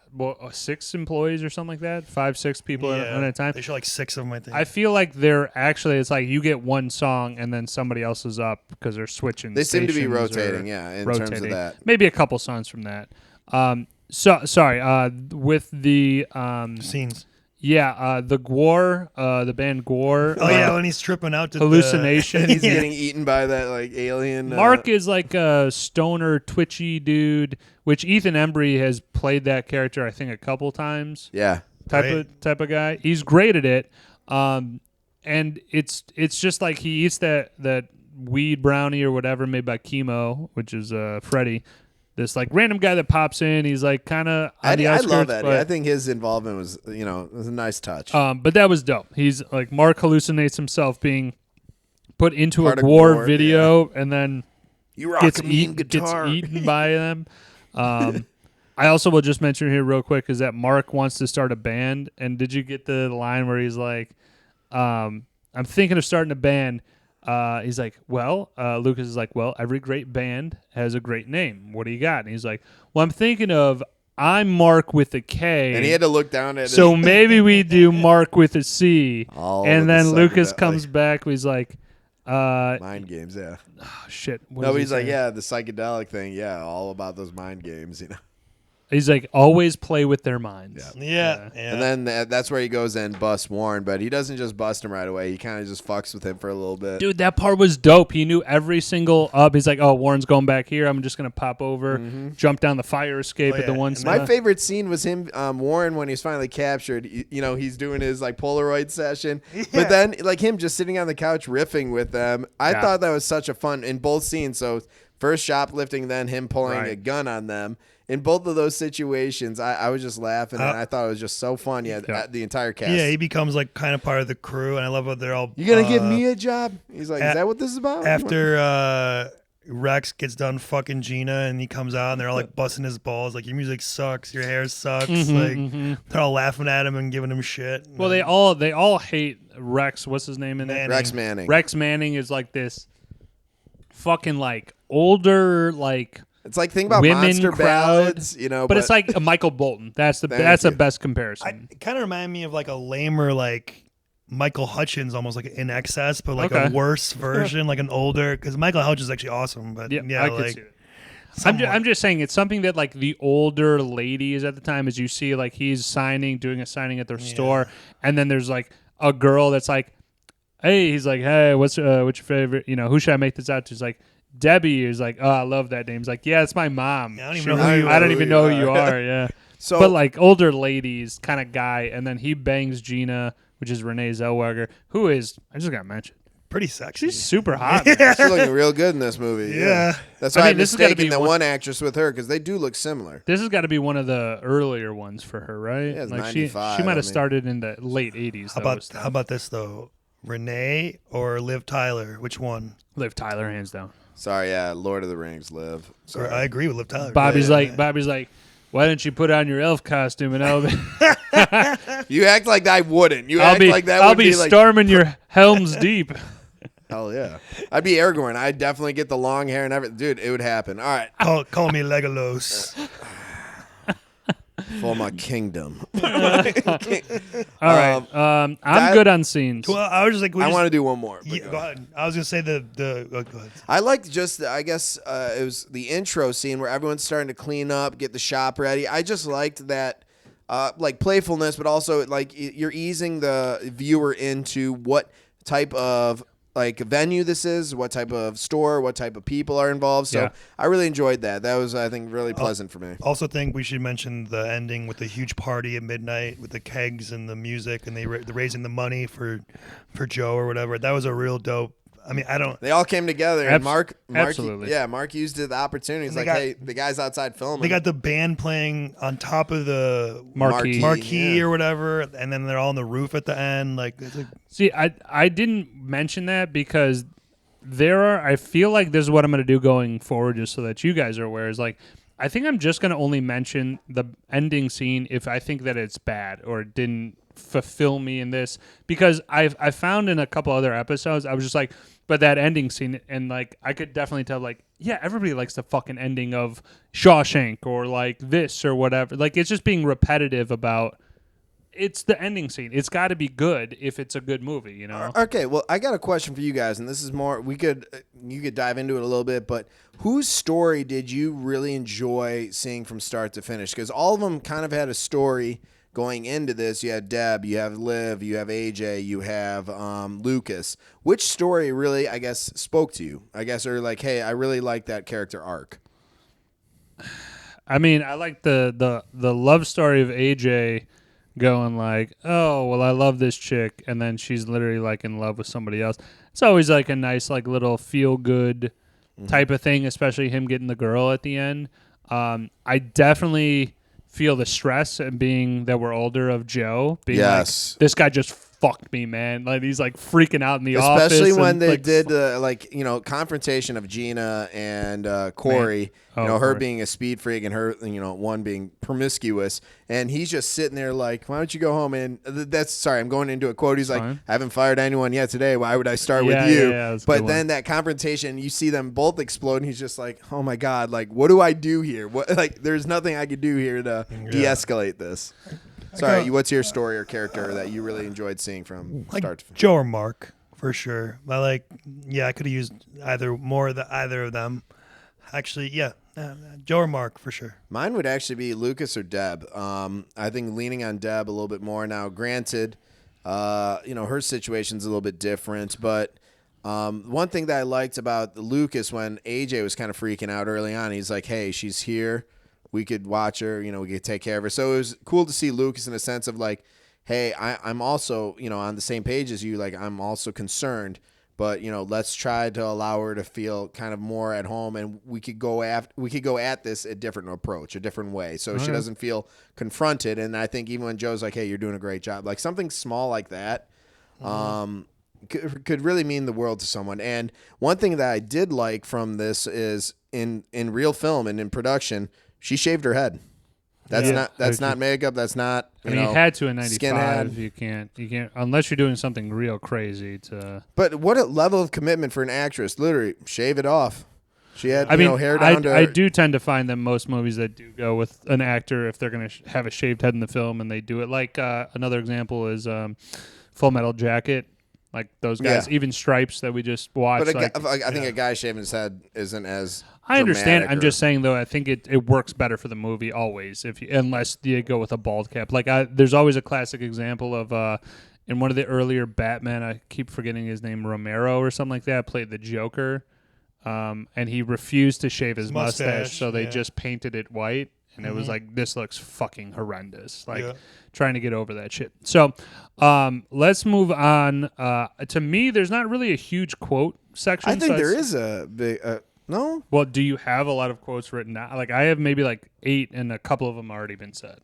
6 employees or something like that, 5, 6 people at a time.
They show like 6 of them, I think.
I feel like it's like you get one song and then somebody else is up because they're switching.
They seem to be rotating, in terms of that.
Maybe a couple songs from that. Sorry. With the
scenes.
Yeah, the Gwar, the band Gwar.
Oh yeah, when he's tripping out to
Hallucination.
And he's getting eaten by that like alien.
Mark is like a stoner, twitchy dude, which Ethan Embry has played that character, I think, a couple times.
Yeah.
Type of guy. He's great at it. And it's just like he eats that weed brownie or whatever made by Chemo, which is Freddy. This like random guy that pops in. He's like kind of on the outskirts.
I love Eddie. I think his involvement was, was a nice touch.
But that was dope. He's like Mark hallucinates himself being put into
Part
a
of
Gwar
Gwar,
video and then
You rock
gets,
a mean
gets
guitar.
eaten by them. I also will just mention here real quick is that Mark wants to start a band. And did you get the line where he's like, I'm thinking of starting a band. He's like, well, Lucas is like, well, every great band has a great name. What do you got? And he's like, well, I'm thinking of I'm Mark with a K.
And he had to look down at
so
it.
maybe we do Mark with a C.
And
then Lucas comes back. He's like,
mind games, yeah.
oh, shit.
No, but he's like, yeah, the psychedelic thing, yeah, all about those mind games,
He's like, always play with their minds.
Yeah.
And then that's where he goes and busts Warren, but he doesn't just bust him right away. He kind of just fucks with him for a little bit.
Dude, that part was dope. He knew every single up. He's like, oh, Warren's going back here. I'm just going to pop over, jump down the fire escape at the one spot.
My favorite scene was him, Warren, when he's finally captured. He's doing his like Polaroid session, but then like him just sitting on the couch riffing with them. I thought that was such a fun in both scenes. So first shoplifting, then him pulling a gun on them. In both of those situations, I was just laughing, and I thought it was just so fun. Yeah, the entire cast.
Yeah, he becomes like kind of part of the crew, and I love how they're all.
You gonna give me a job? He's like, is that what this is about?
After Rex gets done fucking Gina, and he comes out, and they're all like busting his balls, like your music sucks, your hair sucks, they're all laughing at him and giving him shit.
Well, they all hate Rex. What's his name in there?
Rex Manning.
Rex Manning is like this fucking like older like.
It's like think about
women
monster
crowd,
ballads,
but it's like a Michael Bolton. That's the best comparison.
It kind of reminded me of like a lamer like Michael Hutchins, almost like In Excess, but like a worse version, like an older. Because Michael Hutchins is actually awesome, but
I
like
could see it. I'm just saying it's something that like the older ladies at the time, as you see, like he's doing a signing at their store, and then there's like a girl that's like, hey, he's like, hey, what's your favorite? Who should I make this out to? He's like. Debbie is like, oh, I love that name. He's like, yeah, it's my mom.
I don't even know who you are.
I don't even know who you are. Yeah.
So,
but like older ladies kind of guy, and then he bangs Gina, which is Renee Zellweger, who is I just got mentioned.
Pretty sexy.
She's super hot.
She's looking real good in this movie.
Yeah.
That's why I'm mistaken the one actress with her because they do look similar.
This has got to be one of the earlier ones for her, right?
Yeah, it's
like
95,
she might have started in the late 80s.
How about this though? Renee or Liv Tyler? Which one?
Liv Tyler, hands down.
Sorry, Lord of the Rings, Liv. Sorry.
I agree with Liv Tyler.
Bobby's like, why don't you put on your elf costume and I'll be
You act like I wouldn't.
I'll be storming your Helm's Deep.
Hell yeah. I'd be Aragorn. I'd definitely get the long hair and everything. Dude, it would happen. All right.
Call me Legolas.
For my kingdom.
All right. I'm good on scenes.
Well, I was just like,
I want to do one more.
Yeah, go ahead. I was gonna say go ahead.
I liked just, I guess it was the intro scene where everyone's starting to clean up, get the shop ready. I just liked that, like playfulness, but also like you're easing the viewer into what type of like venue this is, what type of store, what type of people are involved. So I really enjoyed that. That was, I think, really pleasant for me.
Also think we should mention the ending with the huge party at midnight with the kegs and the music and they're raising the money for Joe or whatever. That was a real dope. I mean,
They all came together, and Mark
absolutely.
Mark used the opportunity. He's like, hey, the guy's outside filming.
They got the band playing on top of the
marquee
or whatever, and then they're all on the roof at the end.
See, I didn't mention that because I feel like this is what I'm going to do going forward, just so that you guys are aware. Is like, I think I'm just going to only mention the ending scene if I think that it's bad or it didn't fulfill me in this, because I found in a couple other episodes I was just like, but that ending scene, and like I could definitely tell, like, yeah, everybody likes the fucking ending of Shawshank or like this or whatever. Like it's just being repetitive about. It's the ending scene. It's got to be good if it's a good movie,
Okay, well, I got a question for you guys, and this is more. You could dive into it a little bit, but whose story did you really enjoy seeing from start to finish? Because all of them kind of had a story going into this, you have Deb, you have Liv, you have AJ, you have Lucas. Which story really, I guess, spoke to you? I guess, or like, hey, I really like that character arc.
I mean, I like the love story of AJ going like, oh, well, I love this chick, and then she's literally like in love with somebody else. It's always like a nice like little feel good type of thing, especially him getting the girl at the end. I definitely feel the stress and being that we're older of Joe being like, this guy just fucked me, man. Like he's like freaking out in the office.
Especially when they
like,
did the confrontation of Gina and Corey. Her
Corey.
being a speed freak and her one being promiscuous, and he's just sitting there like, why don't you go home? And I'm going into a quote. He's like, I haven't fired anyone yet today. Why would I start with you? But then that confrontation, you see them both explode, and he's just like, oh my god, like what do I do here? What there's nothing I could do here to de-escalate this. Sorry, what's your story or character that you really enjoyed seeing from start to finish?
Joe or Mark, for sure. I could have used either of them. Actually, Joe or Mark, for sure.
Mine would actually be Lucas or Deb. I think leaning on Deb a little bit more. Now, granted, her situation's a little bit different, but one thing that I liked about Lucas when AJ was kind of freaking out early on, he's like, hey, she's here. We could watch her, we could take care of her. So it was cool to see Lucas in a sense of like, hey, I'm also, on the same page as you. Like, I'm also concerned, but, let's try to allow her to feel kind of more at home, and we could go at this a different approach, a different way. So she doesn't feel confronted. And I think even when Joe's like, hey, you're doing a great job, like something small like that, could really mean the world to someone. And one thing that I did like from this is in real film and in production, she shaved her head. That's not makeup. That's not.
You had to in '95.
Skinhead.
You can't unless you're doing something real crazy to.
But what a level of commitment for an actress! Literally, shave it off. She had hair down to.
I do tend to find that most movies that do go with an actor, if they're going to have a shaved head in the film, and they do it. Like another example is Full Metal Jacket. Like those guys, even Stripes that we just watched.
But I think a guy shaving his head isn't as.
I understand. I'm just saying though. I think it works better for the movie always unless you go with a bald cap. Like there's always a classic example of in one of the earlier Batman. I keep forgetting his name, Romero or something like that. Played the Joker, and he refused to shave his mustache, so they just painted it white. And it was like, this looks fucking horrendous. Like, trying to get over that shit. So, let's move on. To me, there's not really a huge quote section.
I think there is a big... no?
Well, do you have a lot of quotes written down? Like, I have maybe like 8, and a couple of them already been said.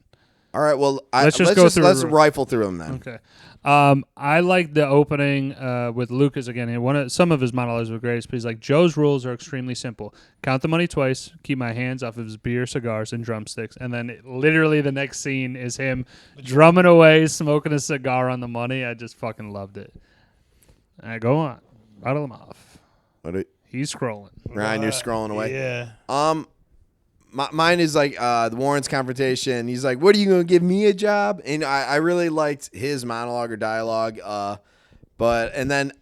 All right, well, let's rifle through them then.
Okay. I like the opening with Lucas again. Some of his monologues were great. But he's like, Joe's rules are extremely simple. Count the money twice, keep my hands off of his beer, cigars, and drumsticks. And then literally the next scene is him drumming away, smoking a cigar on the money. I just fucking loved it. All right, go on. Rattle him off. He's scrolling.
Ryan, you're scrolling away.
Yeah.
Mine is like the Warren's confrontation. He's like, what are you going to give me a job? And I really liked his monologue or dialogue. And then,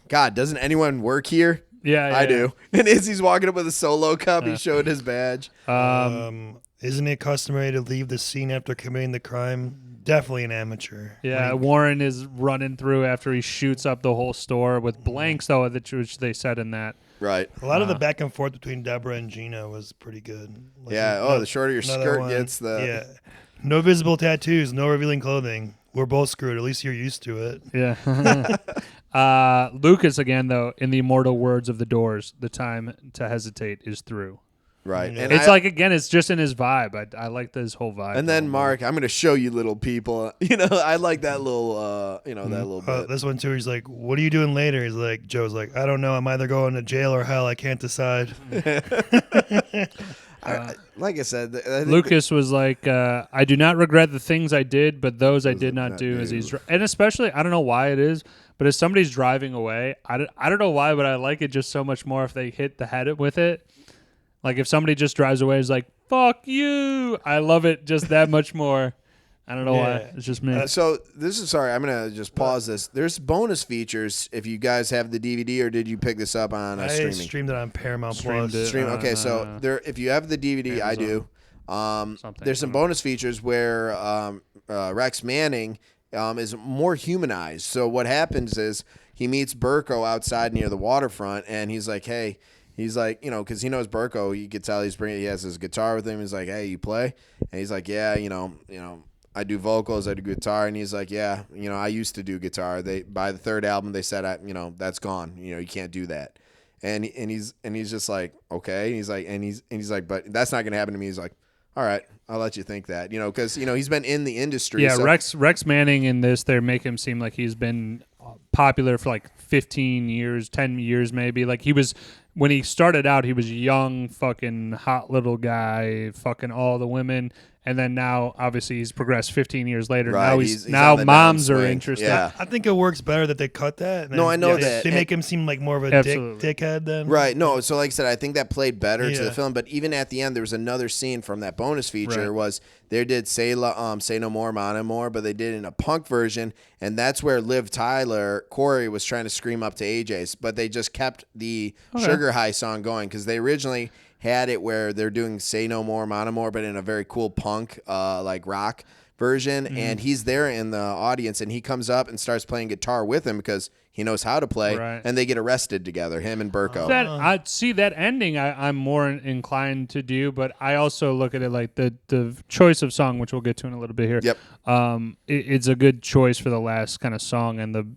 God, doesn't anyone work here?
Yeah,
I do. And as he's walking up with a Solo cup, he showed his badge.
Isn't it customary to leave the scene after committing the crime? Definitely an amateur.
Yeah, Warren is running through after he shoots up the whole store with blanks, though, which they said in that.
Right.
A lot of the back and forth between Deborah and Gina was pretty good.
The shorter your skirt gets, the...
Yeah. No visible tattoos, no revealing clothing. We're both screwed. At least you're used to it.
Yeah. Lucas, again, though, in the immortal words of the Doors, the time to hesitate is through.
Right.
Yeah.
And
it's again, it's just in his vibe. I like this whole vibe.
And then Mark, I'm going to show you little people. I like that little, that little bit.
This one too, he's like, what are you doing later? He's like, Joe's like, I don't know. I'm either going to jail or hell. I can't decide.
Like I said,
Lucas was like, I do not regret the things I did, but those I did not do. As he's and especially, I don't know why it is, but as somebody's driving away, I don't know why, but I like it just so much more if they hit the head with it. Like if somebody just drives away, is like, fuck you. I love it just that much more. I don't know why. It's just me.
So sorry, I'm going to just pause this. There's bonus features if you guys have the DVD, or did you pick this up on streaming?
I streamed it on Paramount
Streamed
Plus.
it.
Okay, so if you have the DVD, I do. There's some bonus features where Rex Manning is more humanized. So what happens is he meets Burko outside near the waterfront, and he's like, hey, he's like, because he knows Burko, he can tell he has his guitar with him. He's like, hey, you play? And he's like, yeah, I do vocals, I do guitar. And he's like, yeah, I used to do guitar. By the third album, they said, that's gone. You can't do that. And he's just like, okay. And he's like, but that's not gonna happen to me. He's like, all right, I'll let you think that, because he's been in the industry.
Yeah,
so.
Rex Manning in this, they make him seem like he's been popular for like 15 years, 10 years maybe. Like when he started out, he was young, fucking hot little guy, fucking all the women. And then now, obviously, he's progressed 15 years later.
Right,
now
he's
now
on the
moms are
downswing.
interested.
Yeah.
I think it works better that they cut that. And
No, I know
they,
that.
They make him seem like more of a dickhead then.
Right. No, so like I said, I think that played better to
Yeah.
the film. But even at the end, there was another scene from that bonus feature was they did Say No More, Mana More, but they did it in a punk version. And that's where Liv Tyler, Corey, was trying to scream up to AJ's. But they just kept the Sugar High song going because they originally had it where they're doing Say No More, Mana More, but in a very cool punk, like rock version. And he's there in the audience, and he comes up and starts playing guitar with him because he knows how to play.
Right.
And they get arrested together, him and Burko.
I see that ending. I'm more inclined to do, but I also look at it like the choice of song, which we'll get to in a little bit here.
Yep.
It's a good choice for the last kind of song and the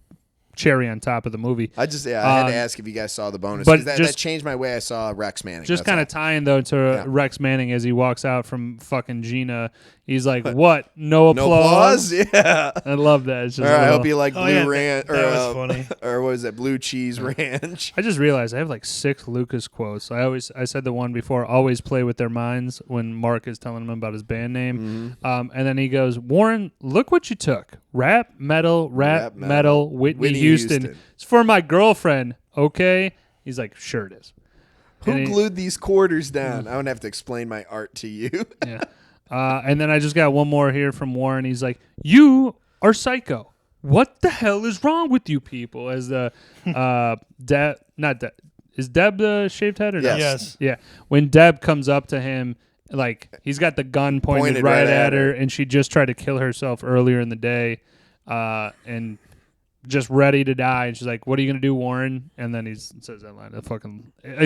cherry on top of the movie.
I had to ask if you guys saw the bonus,
but
because that changed my way I saw Rex Manning.
Just kind of tying though to Rex Manning as he walks out from fucking Gina. He's like, "What? No applause?"
No applause? Yeah.
I love that. It's just
I hope you like Blue Ranch,
that was funny.
or what is it, Blue Cheese Ranch?
I just realized I have like 6 Lucas quotes. I said the one before. Always play with their minds when Mark is telling him about his band name, and then he goes, "Warren, look what you took: rap metal, Whitney Houston. It's for my girlfriend, okay?" He's like, "Sure it is."
Who glued these quarters down? I don't have to explain my art to you.
Yeah. And then I just got one more here from Warren. He's like, "You are psycho. What the hell is wrong with you people?" As the is Deb the shaved head or not?
Yes.
Yeah. When Deb comes up to him, like he's got the gun pointed right at her, and she just tried to kill herself earlier in the day, and just ready to die. And she's like, "What are you gonna do, Warren?" And then he says that line.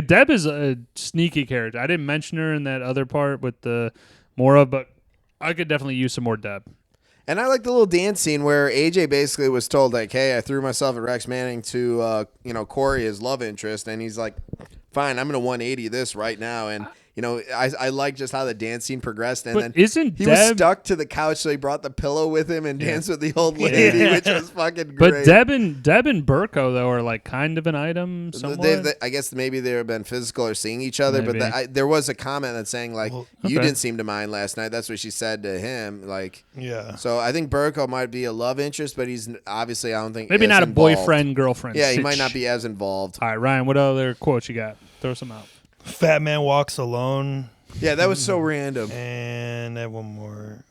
Deb is a sneaky character. I didn't mention her in that other part with the Mora, but I could definitely use some more Deb.
And I like the little dance scene where AJ basically was told, like, hey, I threw myself at Rex Manning to, Corey, his love interest. And he's like, fine, I'm going to 180 this right now. And, I like just how the dance scene progressed. And
but
then
he
was stuck to the couch, so he brought the pillow with him and danced with the old lady, which was fucking great.
But Deb and Burko, though, are like kind of an item somewhat.
I guess maybe they've been physical or seeing each other.
Maybe.
But there was a comment that's saying, like, you didn't seem to mind last night. That's what she said to him. Like,
yeah.
So I think Burko might be a love interest, but he's obviously, I don't think,
maybe not
involved.
A boyfriend, girlfriend.
Yeah, he might not be as involved.
All right, Ryan, what other quotes you got? Throw some out.
Fat man walks alone.
Yeah, that was so random.
And I have one more.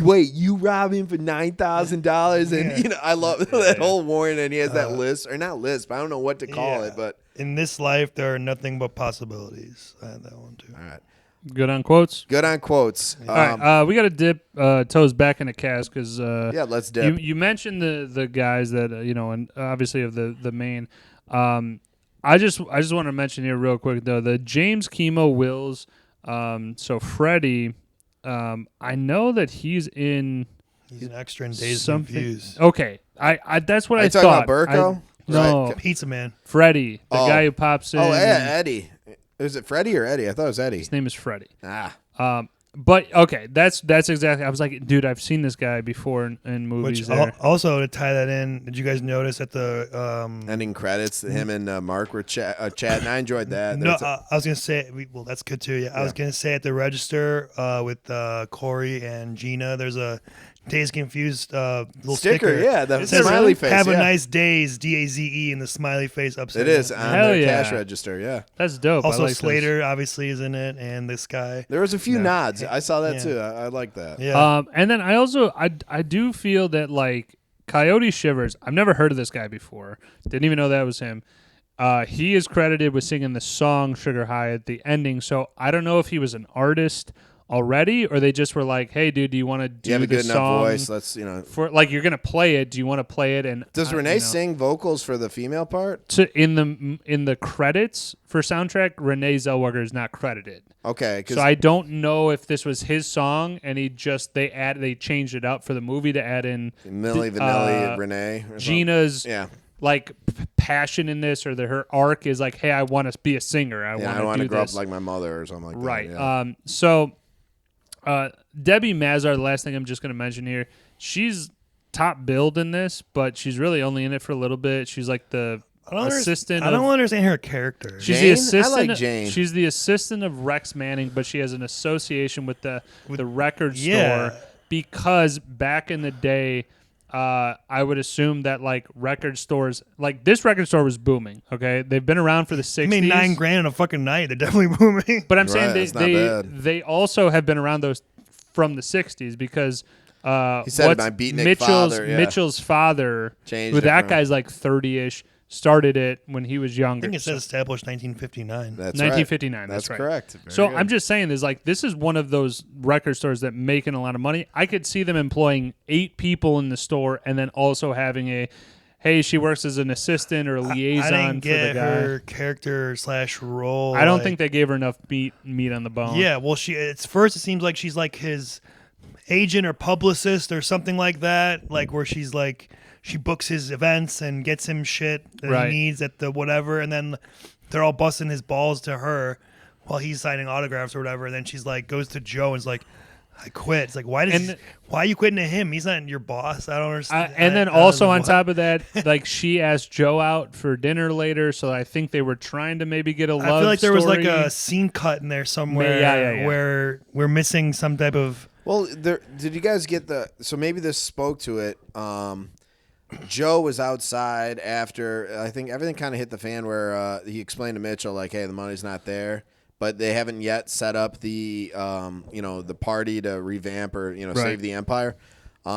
Wait, you rob him for $9,000, and I love that whole Warren, and he has that list, or not list, but I don't know what to call it. But
in this life, there are nothing but possibilities. I had that one too.
All right,
good on quotes.
Good on quotes.
All right, we got to dip toes back in the cast because
let's dip.
You mentioned the guys that and obviously of the main. I just want to mention here real quick though the James Chemo Wills. So Freddie, I know that he's an extra in Dazed and Confused. Okay, I that's what I thought.
Talking about Burko?
No,
right. Pizza Man.
Freddie, the guy who pops in.
Oh, Eddie. Is it Freddie or Eddie? I thought it was Eddie.
His name is Freddie.
But
okay, that's exactly. I was like, dude, I've seen this guy before in movies.
Which also to tie that in, did you guys notice at the
ending credits, him and Mark were chatting? I enjoyed that.
No, I was gonna say, well, that's good too. Yeah, I was gonna say at the register with Corey and Gina, there's a Dazed Confused little sticker.
Yeah, the smiley face.
Have a nice days, DAZE, and the smiley face upside down.
It is on the cash register. Yeah,
that's dope.
Also,
like
Slater obviously is in it, and this guy.
There was a few nods. I saw that too. I like that.
Yeah.
And then I also I do feel that like Coyote Shivers. I've never heard of this guy before. Didn't even know that was him. He is credited with singing the song Sugar High at the ending. So I don't know if he was an artist already, or they just were like, "Hey, dude, do you want to do
You have a
the
good enough
song
voice. Let's
for like you're gonna play it? Do you want to play it?" And
Does Renee sing vocals for the female part?
in the credits for soundtrack? Renee Zellweger is not credited.
Okay,
So I don't know if this was his song and they changed it up for the movie to add in
Milli Vanilli, Renee, or
Gina's
something.
like passion in this, or her arc is like, hey, I want to be a singer. I want to
grow
this.
up like my mother or something like
right.
that. Yeah.
So Debbie Mazar, the last thing I'm just going to mention here, she's top billed in this, but she's really only in it for a little bit. She's like the assistant.
I don't understand her character.
She's
Jane?
the assistant.
I like Jane.
She's the assistant of Rex Manning, but she has an association with the record store because back in the day, I would assume that like record stores, like this record store was booming. Okay, they've been around for the 60s.
I mean, $9,000 in a fucking night. They're definitely booming.
But I'm
Right,
saying they also have been around those from the 60s because
He said my beatnik father. Yeah.
Mitchell's father,
Changed
who
it
that
from-
guy's like 30-ish, started it when he was
I
younger.
think it says established 1959.
That's
1959.
Right.
That's right.
Correct. Very
So
good.
I'm just saying, is like this is one of those record stores that making a lot of money. I could see them employing 8 people in the store and then also having hey, she works as an assistant or a liaison
I didn't get
for the guy.
her character / role.
I don't think they gave her enough meat on the bone.
Yeah, well, it seems like she's like his agent or publicist or something like that, like where she's like she books his events and gets him shit that he needs at the whatever, and then they're all busting his balls to her while he's signing autographs or whatever. And then she's like goes to Joe and is like, I quit. It's like, why are you quitting to him? He's not your boss. I don't understand.
And then also on top of that, like she asked Joe out for dinner later, so I think they were trying to maybe get a love story.
I feel like there was like a scene cut in there somewhere where we're missing some type of.
Well, did you guys get so maybe this spoke to it. Joe was outside after, I think everything kind of hit the fan where he explained to Mitchell, like, hey, the money's not there. But they haven't yet set up the, the party to revamp or, save the empire.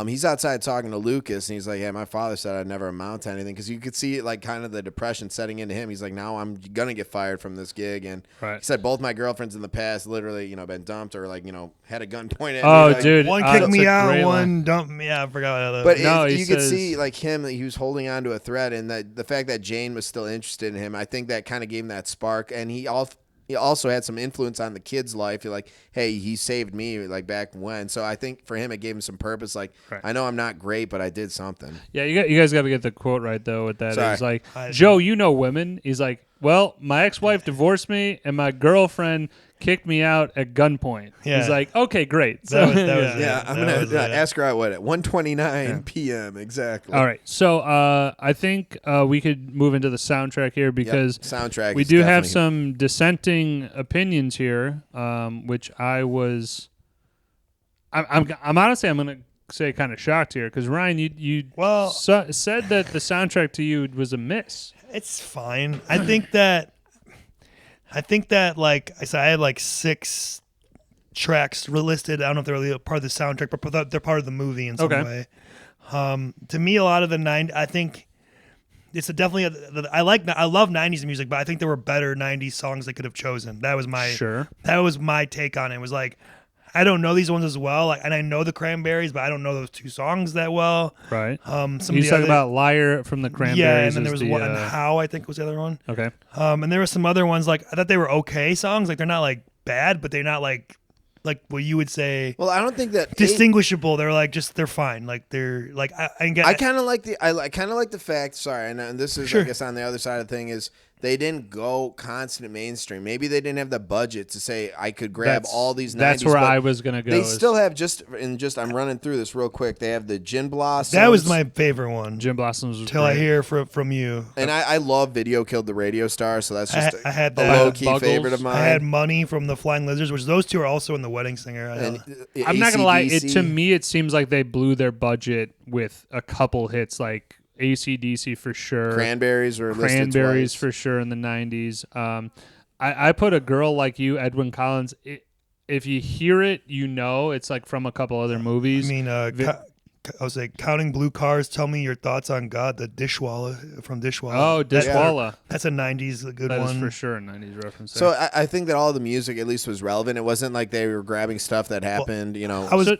He's outside talking to Lucas, and he's like, "Yeah, my father said I'd never amount to anything." Because you could see, like, kind of the depression setting into him. He's like, "Now I'm gonna get fired from this gig." And he said both my girlfriends in the past, literally, been dumped or like, had a gun pointed at me. Like,
dude,
one kicked me out, one dumped me. Yeah, I forgot.
But you could see, like, him, he was holding on to a thread, and the fact that Jane was still interested in him, I think that kind of gave him that spark. And he also had some influence on the kid's life. You're like, hey, he saved me, like, back when. So I think for him, it gave him some purpose. Like, I know I'm not great, but I did something.
Yeah, you guys got to get the quote right, though, with that.
Sorry.
He's like, Joe, you know women. He's like, well, my ex-wife divorced me, and my girlfriend kicked me out at gunpoint. Yeah. He's like, okay, great. So,
I'm going to ask her out, at 1:29 p.m. exactly.
All right. So I think we could move into the soundtrack here because
soundtrack
we do have some dissenting opinions here, which I'm honestly, I'm going to say kind of shocked here because, Ryan, you said that the soundtrack to you was a miss.
It's fine. I think that, like I said, I had like 6 tracks listed. I don't know if they're really part of the soundtrack, but they're part of the movie in some way. To me, a lot of the 90s, I think it's I love 90s music, but I think there were better 90s songs they could have chosen. That was my take on it. It was like, I don't know these ones as well, like, and I know the Cranberries, but I don't know those 2 songs that well.
Right. He's talking about "Liar" from the Cranberries.
Yeah, and then there was one, and "How" I think was the other one.
Okay.
And there were some other ones, like I thought they were okay songs, like they're not like bad, but they're not like what you would say.
Well, I don't think that
distinguishable. They're like they're fine. Like they're like I
kind of like the fact. Sorry, and this is I guess on the other side of the thing is. They didn't go constant mainstream. Maybe they didn't have the budget to say I could grab all these 90s.
That's where I was going to go.
They still have I'm running through this real quick. They have the Gin Blossoms.
That was my favorite one.
Gin Blossoms was
Till
great.
I hear from you.
And I love Video Killed the Radio Star, so that's just
I had
a low-key favorite of mine.
I had Money from the Flying Lizards, which those 2 are also in The Wedding Singer.
I'm
not going to lie. To me, it seems like they blew their budget with a couple hits like AC/DC for sure.
Cranberries
for sure in the 90s. I put A Girl Like You, Edwyn Collins. If you hear it, it's like from a couple other movies.
I mean, I was like, Counting Blue Cars, Tell Me Your Thoughts on God, the Dishwalla from Dishwalla.
Oh, Dishwalla.
That's a 90s good
That
one.
is for sure a 90s reference.
So I think that all the music at least was relevant. It wasn't like they were grabbing stuff that happened,
I was.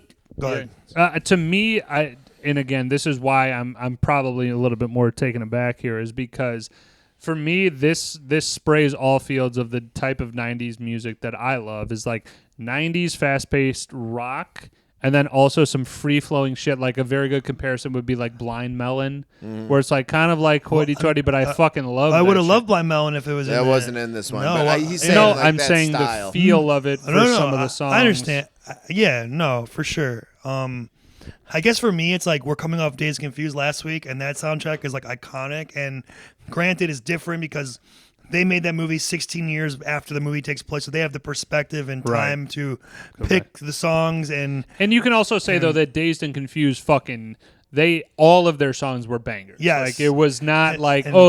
Go ahead.
To me, and again, this is why I'm probably a little bit more taken aback here, is because for me, this sprays all fields of the type of 90s music that I love. Is like 90s fast-paced rock, and then also some free-flowing shit. Like a very good comparison would be like Blind Melon, where it's like kind of like hoity-toity, but I fucking love.
I would have loved Blind Melon if it was.
That wasn't in this one.
No,
but he's saying like
I'm
that
saying
style.
the feel of it for some of the songs.
I understand. Yeah, no, for sure. I guess for me, it's like we're coming off Days Confused last week, and that soundtrack is like iconic. And granted, it's different because they made that movie 16 years after the movie takes place, so they have the perspective and time to pick the songs. And
you can also say though that Dazed and Confused all of their songs were bangers.
Yes.
Like it was not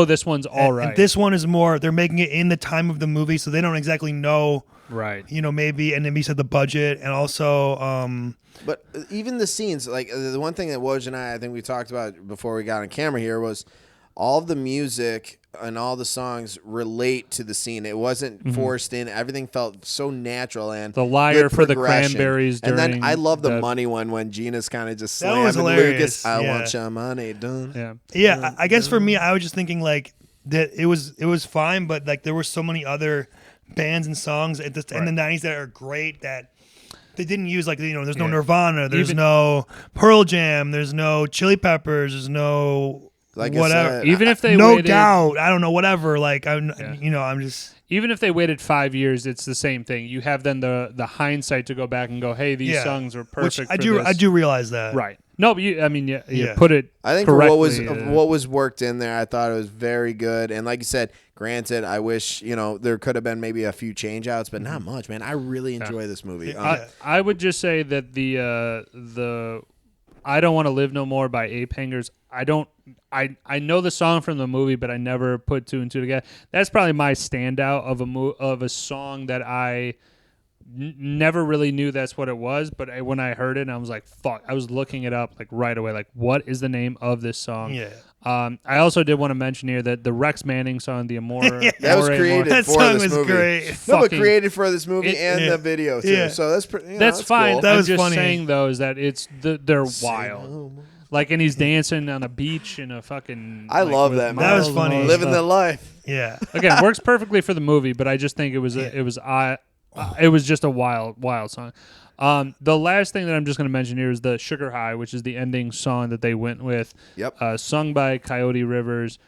this one's all right.
And this one is more, they're making it in the time of the movie, so they don't exactly know.
Right.
Maybe, and then we said the budget, and also.
But even the scenes, like the one thing that Woj and I think we talked about before we got on camera here was all of the music and all the songs relate to the scene. It wasn't forced in. Everything felt so natural and
the Liar for the
progression.
Cranberries.
And then
during
I love the money one when Gina's kind of just slamming
was hilarious.
Lucas. I want your money done.
Yeah.
Yeah, I guess for me, I was just thinking like that it was fine, but like there were so many other bands and songs in the 90s that are great that they didn't use, like, there's no Nirvana, there's no Pearl Jam, there's no Chili Peppers, there's no
like
whatever.
Even if they
no
waited,
doubt, I don't know, whatever. Like I'm just.
Even if they waited 5 years, it's the same thing. You have then the hindsight to go back and go, hey, these songs are perfect.
Which I do realize that.
Right. No, but you put it.
I think
correctly,
for what was worked in there, I thought it was very good. And like you said, granted, I wish there could have been maybe a few change outs, but not much, man. I really enjoy this movie.
I would just say that the I Don't Want to Live No More by Ape Hangers. I know the song from the movie, but I never put two and two together. That's probably my standout of a song that I never really knew that's what it was. But when I heard it, I was like, "Fuck!" I was looking it up like right away. Like, what is the name of this song?
Yeah.
I also did want to mention here that the Rex Manning song, "The Amore,"
that was created
that
for
song
this
was
movie.
great.
No, but created for this movie and the video too.
Yeah.
So that's
that's fine.
Cool.
That
I'm
was
just
funny.
saying though is that they're wild. Like, and he's dancing on a beach in a fucking.
I love that, man.
That was funny.
Living the life.
Yeah.
Again, works perfectly for the movie, but I just think it was just a wild song. The last thing that I'm just going to mention here is the Sugar High, which is the ending song that they went with.
Yep.
Sung by Coyote Rivers.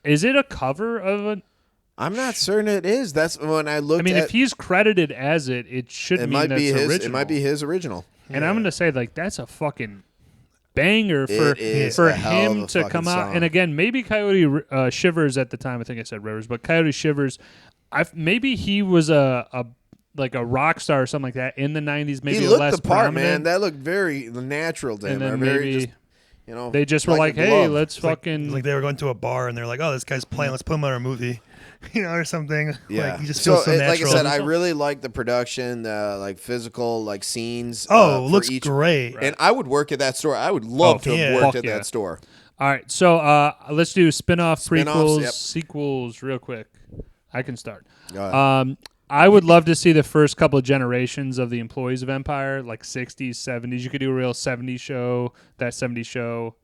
Is it a cover of a?
I'm not certain it is. That's when I looked.
if he's credited as it should
it
mean
might
that's
be his.
original.
It might be his original.
And I'm going to say like that's a fucking banger for
a hell of
him
a
to come
fucking
out.
song.
And again, maybe Coyote Shivers at the time. I think I said Rivers, but Coyote Shivers. Maybe he was a rock star or something like that in the 90s. Maybe
he looked
less
the part,
prominent.
man. That looked very natural to him.
And then
very
maybe
just,
they just were like,
a
"Hey,
glove.
let's fucking."
Like they were going to a bar and they're like, "Oh, this guy's playing. Let's put him on our movie," or something.
Yeah,
Like, he just feels so natural.
Like I said, I really like the production, like physical, like scenes.
Oh,
for
looks
each,
great.
And I would work at that store. I would love to have worked at that store.
All right, so let's do spin-off, prequels,
Yep.
sequels real quick. I can start.
Go ahead.
I would love to see the first couple of generations of the employees of Empire, like 60s, 70s. You could do a real 70s show, that 70s show,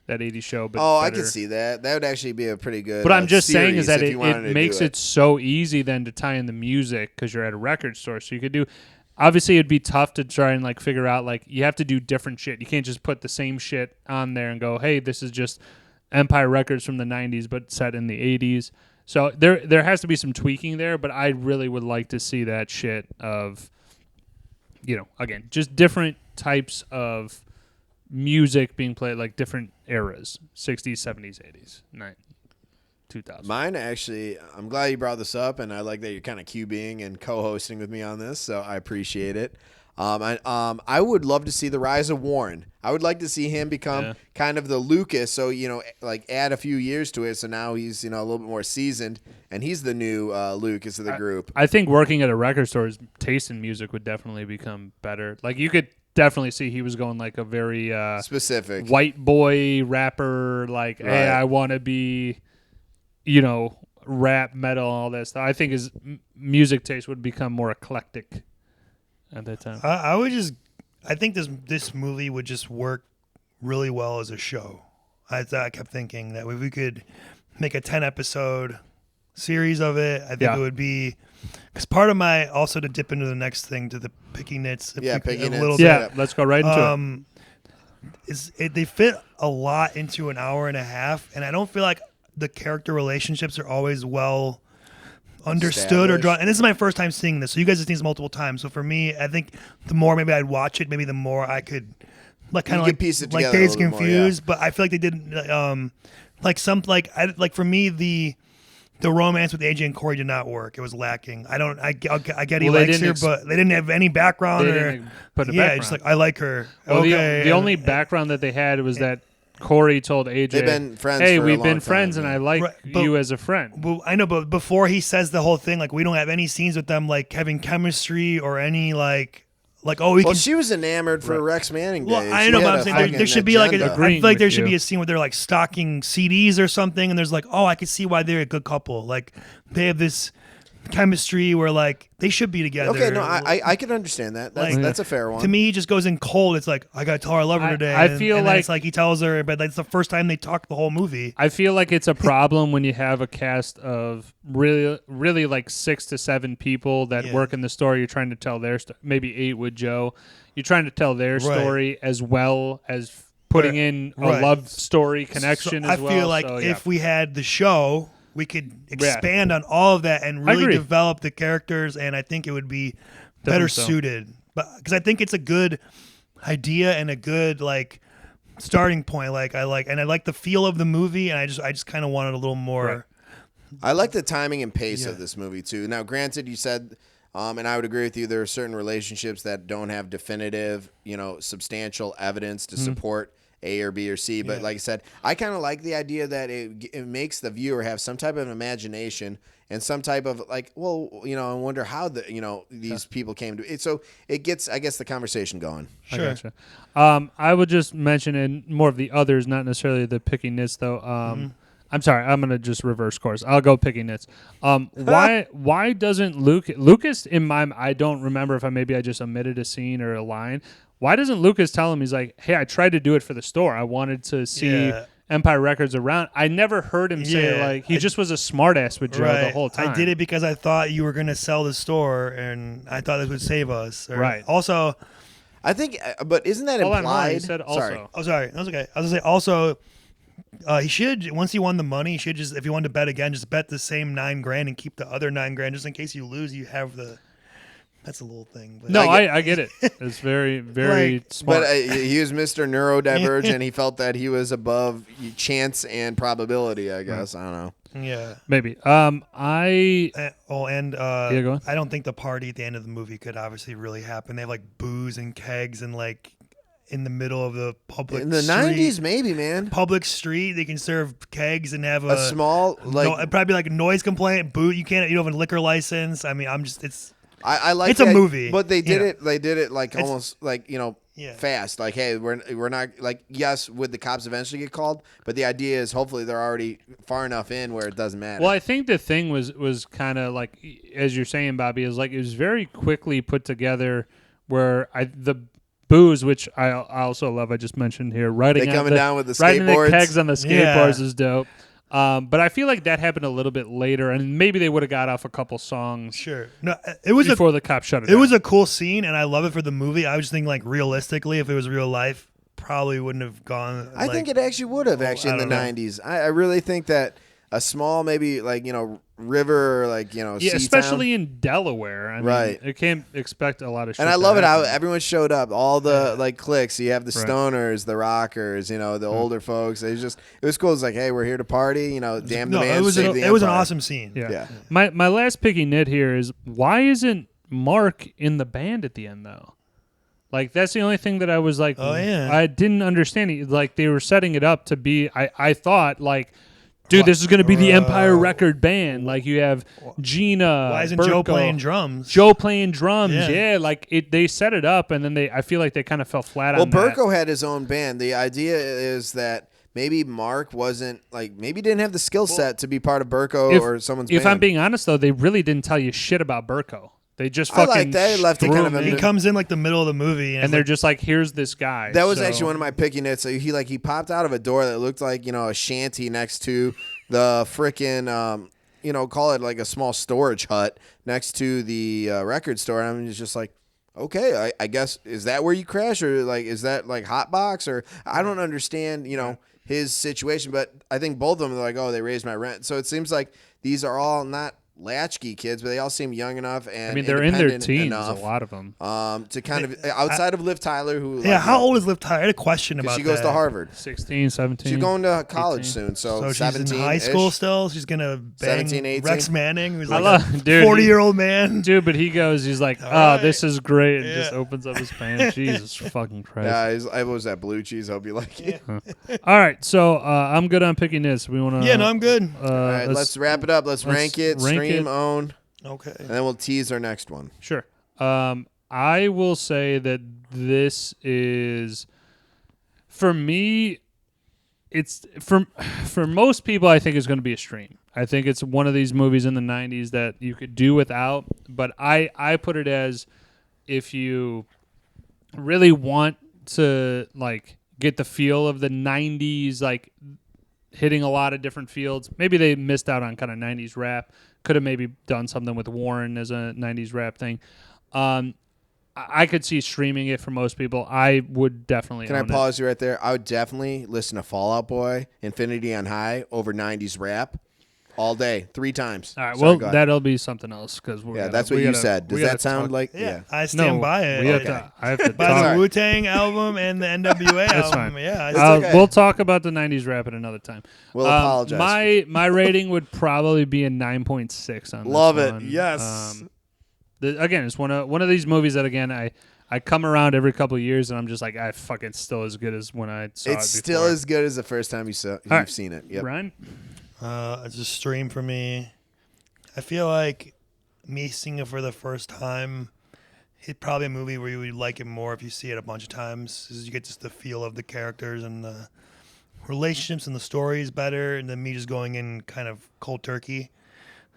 that 80s show. But
I
better.
can see that. That would actually be a pretty good.
But I'm just saying is that it
it
makes it so easy then to tie in the music because you're at a record store. So you could do. Obviously, it'd be tough to try and like figure out like you have to do different shit. You can't just put the same shit on there and go, hey, this is just Empire Records from the 90s, but set in the 80s. So there has to be some tweaking there, but I really would like to see that shit of, again, just different types of music being played, like different eras, 60s, 70s, 80s, 2000s.
Mine actually, I'm glad you brought this up, and I like that you're kind of QBing and co-hosting with me on this, so I appreciate it. I would love to see the rise of Warren. I would like to see him become kind of the Lucas, so like add a few years to it. So now he's a little bit more seasoned, and he's the new Lucas of the group.
I think working at a record store's taste in music would definitely become better. Like you could definitely see he was going like a very
specific
white boy rapper. Like, hey, I want to be, rap, metal, all that stuff. I think his music taste would become more eclectic at that time.
I think this movie would just work really well as a show. I kept thinking that if we could make a 10-episode series of it, I think it would be, because part of my, also to dip into the next thing, to the Picky Nits.
Picky Nits.
Little
bit, let's go right into
it. They fit a lot into an hour and a half, and I don't feel like the character relationships are always well understood or drawn. And this is my first time seeing this, so you guys have seen this multiple times. So for me, I think the more maybe I'd watch it, maybe the more I could piece it together, like Days Confused. But I feel like they didn't for me the romance with AJ and Corey did not work. It was lacking. I get he likes her, but they didn't have any background. Just like, I like her.
Well, the only background that they had was that Corey told AJ,
they've been friends.
Hey,
we've
been friends, and I like you as a friend.
Well, I know, but before he says the whole thing, like, we don't have any scenes with them like having chemistry or any she
was enamored for Rex Manning days.
Well, I know, but I'm saying there should be
agenda.
I feel like there should be a scene where they're like stocking CDs or something, and there's like, I can see why they're a good couple. Like, they have this chemistry where like they should be together.
Okay, no, I can understand that. That's a fair one.
To me, he just goes in cold. It's like, I gotta tell her I love her today.
I feel like
it's like he tells her, but that's the first time they talk the whole movie.
I feel like it's a problem when you have a cast of really like 6 to 7 people that work in the story. You're trying to tell their maybe 8 with Joe. You're trying to tell their story as well as putting in a love story connection as well.
I feel like if we had the show, we could expand on all of that and really develop the characters, and I think it would be better suited. But because I think it's a good idea and a good starting point. I like the feel of the movie, and I just kind of wanted a little more.
Right. I like the timing and pace of this movie too. Now, granted, you said, and I would agree with you, there are certain relationships that don't have definitive, substantial evidence to support A or B or C, but like I said, I kind of like the idea that it makes the viewer have some type of imagination and some type of I wonder how these people came to it. So it gets, I guess, the conversation going.
Sure. I gotcha. I would just mention in more of the others, not necessarily the Picky Nits though. I'm sorry, I'm gonna just reverse course. I'll go Picky Nits. Why doesn't Lucas in my, I don't remember if I just omitted a scene or a line. Why doesn't Lucas tell him, he's like, hey, I tried to do it for the store. I wanted to see Empire Records around. I never heard him say, he just was a smartass with Joe the whole time.
I did it because I thought you were going to sell the store, and I thought this would save us. Also,
I think, but isn't that implied?
He said also.
Sorry. Oh, sorry. That was okay. I was going to say also, he should, once he won the money, he should just, if you wanted to bet again, just bet the same $9,000 and keep the other $9,000 just in case you lose. You have the. That's a little thing. But
I get it. It's very, very smart.
But he was Mr. Neurodivergent. He felt that he was above chance and probability, I guess. I don't know.
Yeah.
Maybe. Go
I
on.
don't think the party at the end of the movie could obviously really happen. They have booze and kegs and in the middle of the public
in the
street.
90s, maybe, man.
Public street, they can serve kegs and have
a small
probably a noise complaint. You don't have a liquor license. I mean,
I like
it's a movie,
but they did it. They did it almost fast. Like, hey, we're not yes, would the cops eventually get called? But the idea is hopefully they're already far enough in where it doesn't matter.
Well, I think the thing was kind of as you're saying, Bobby, is it was very quickly put together where the booze, which I also love. I just mentioned here, riding
down with the skateboards,
riding the kegs on the skateboards is dope. But I feel like that happened a little bit later, and maybe they would have got off a couple songs.
Sure, no, it was
before the cops shut it.
It was a cool scene, and I love it for the movie. I was thinking, realistically, if it was real life, probably wouldn't have gone.
I think it actually would have in the 90s. I really think that a small maybe river
especially in Delaware. I mean, you can't expect a lot of shit.
And I love it how everyone showed up, all the cliques. You have the stoners, the rockers, the older folks. It was cool. It's like, hey, we're here to party. Damn the man.
It was an awesome scene.
Yeah. My last picky nit here is, why isn't Mark in the band at the end though? That's the only thing that I was I didn't understand. They were setting it up to be. I thought Dude, this is going to be the Empire Record Band. Like, you have Gina.
Why isn't
Burko,
Joe playing drums?
Joe playing drums,
Yeah.
like, they set it up, and then I feel like they kind of fell flat
Well,
on that.
Burko had his own band. The idea is that maybe Mark wasn't, like, maybe didn't have the skill set to be part of Burko or someone's band.
If I'm being honest, though, they really didn't tell you shit about Burko. They just
I
fucking
like that. They left it kind of
He comes in like the middle of the movie,
and they're just like, here's this guy.
That was actually one of my picky nits. So he popped out of a door that looked like, a shanty next to the frickin', call it like a small storage hut next to the record store. And I'm just like, okay, I guess, is that where you crash? Or like, is that like hot box? Or I don't understand, his situation. But I think both of them are like, oh, they raised my rent. So it seems like these are all not latchkey kids, but they all seem young enough and
they're in their
independent
teens,
enough,
a lot of them.
To kind of outside of Liv Tyler, who
how old is Liv Tyler? I had a question about that.
she goes to Harvard.
16, 17.
She's going to college
18.
soon, so
she's
17
in high school still. She's gonna bang
17, 18.
Rex Manning, who's like a
dude,
40-year-old man.
Dude, but he's like,
right.
this is great, and
Yeah.
just opens up his pants. Jesus fucking Christ.
Yeah, I was that blue cheese. Hope you like it.
All right, so I'm good on picking this. We want to.
Yeah, no, I'm good.
All right, let's wrap it up. Let's rank it, stream, own,
Okay.
and then we'll tease our next one.
Sure. I will say that this is, for me, it's for most people, I think it's going to be a stream. I think it's one of these movies in the 90s that you could do without, but I put it as, if you really want to like get the feel of the 90s, like hitting a lot of different fields. Maybe they missed out on kind of 90s rap. Could have maybe done something with Warren as a 90s rap thing. I could see streaming it for most people. I would definitely
Can I
own
pause you right there? I would definitely listen to Fall Out Boy, Infinity on High over 90s rap all day, 3 times.
All right,
Sorry,
well,
go ahead.
that'll be something else.
That's what you said. Does that sound like...
Yeah, I stand by it.
We have to, I have to
By
talk.
the Wu-Tang album and the NWA
That's
album.
fine.
Yeah,
okay.
We'll talk about the 90s rap at another time.
We'll apologize.
My rating would probably be a 9.6 on
Love
this
it.
one.
Yes.
Again, it's one of these movies that, again, I come around every couple of years and I'm just like, I fucking still as good as when I saw it
It's
before.
still as good as the first time you've seen it. Yep.
Brian?
it's a stream for me. I feel like me seeing it for the first time, it's probably a movie where you would like it more if you see it a bunch of times, because you get just the feel of the characters and the relationships and the stories better than me just going in kind of cold turkey.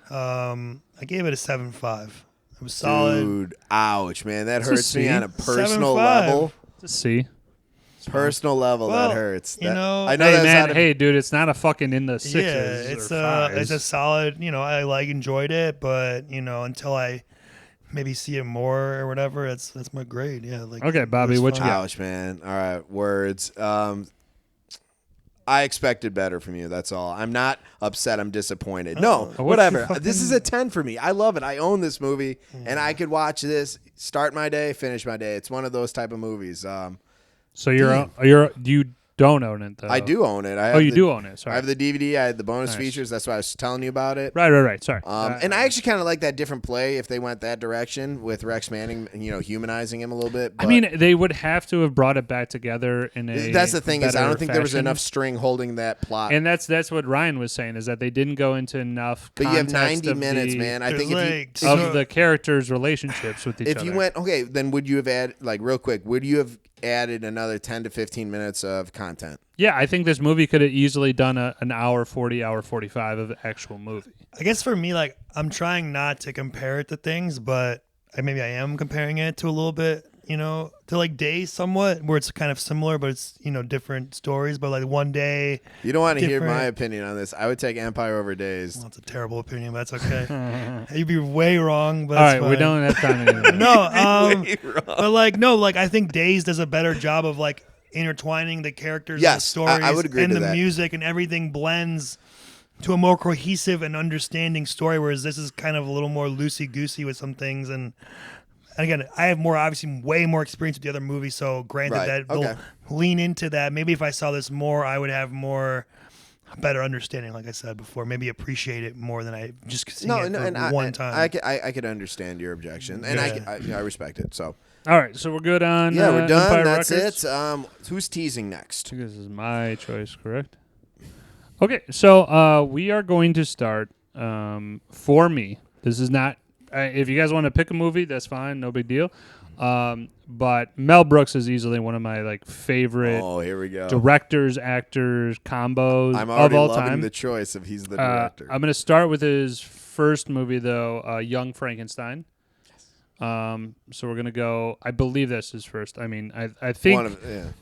I gave it a 7.5. It was solid.
Dude, ouch, man. That
It's a
hurts me
C.
on a personal
7.5.
level.
It's a C.
Personal level,
Well,
that hurts.
you know-
I know
Hey,
that's
man,
out of,
hey, dude, it's not a fucking in the
Yeah,
sixes
it's
or
it's a
fives.
solid. I enjoyed it, but until I maybe see it more or whatever, that's my grade. Yeah.
Okay, Bobby,
it was
what you
fun.
got?
ouch, man. All right, words. I expected better from you. That's all. I'm not upset. I'm disappointed. No,
Oh,
whatever.
what you
This is a 10 for me. I love it. I own this movie, and I could watch this, start my day, finish my day. It's one of those type of movies.
So you don't own it, though.
I do own it. I have
You do own it.
I
Sorry.
have the DVD. I had the bonus
Nice.
features. That's why I was telling you about it.
Right. Sorry.
And I actually kind of like that different play if they went that direction with Rex Manning, humanizing him a little bit.
I
but
mean, they would have to have brought it back together in a.
that's the thing is I
better
don't think there was
fashion.
enough string holding that plot.
And that's what Ryan was saying, is that they didn't go into enough.
But you have
context
90
of
minutes,
the-
man. I
There's
think
like
of the characters' relationships with each
if
other.
you went okay, then would you have added real quick? Would you have added another 10 to 15 minutes of content?
Yeah, I think this movie could have easily done an hour 40, hour 45 of actual movie.
I guess for me, I'm trying not to compare it to things, but maybe I am comparing it to a little bit, to Days somewhat, where it's kind of similar, but it's, different stories. But one day,
You don't want to hear
Different.
my opinion on this. I would take Empire over Days.
well, it's a terrible opinion, but that's okay. You'd be way wrong, but
All
that's
right, we
fine.
don't have time anymore.
No,
Way wrong.
but I think Days does a better job of intertwining the characters and the
Yes,
stories
I would agree
and
to
the
that.
music, and everything blends to a more cohesive and understanding story, whereas this is kind of a little more loosey-goosey with some things. And again, I have obviously way more experience with the other movies, so granted
Right,
that
okay.
they'll lean into that. Maybe if I saw this more, I would have better understanding, like I said before, maybe appreciate it more than I just seeing it for one time.
I could understand your objection, and I respect it. So
All right, so we're good on.
yeah, we're done.
Empire
That's
Records?
it. Who's teasing next?
I think this is my choice, correct? Okay, so we are going to start. For me, this is not. If you guys want to pick a movie, that's fine, no big deal. But Mel Brooks is easily one of my like favorite
Oh, here we go.
directors, actors, combos
I'm
of
already
all
loving
time.
the choice if he's the director.
I'm going to start with his first movie though, Young Frankenstein. So we're gonna go. I believe that's his first. I mean, I think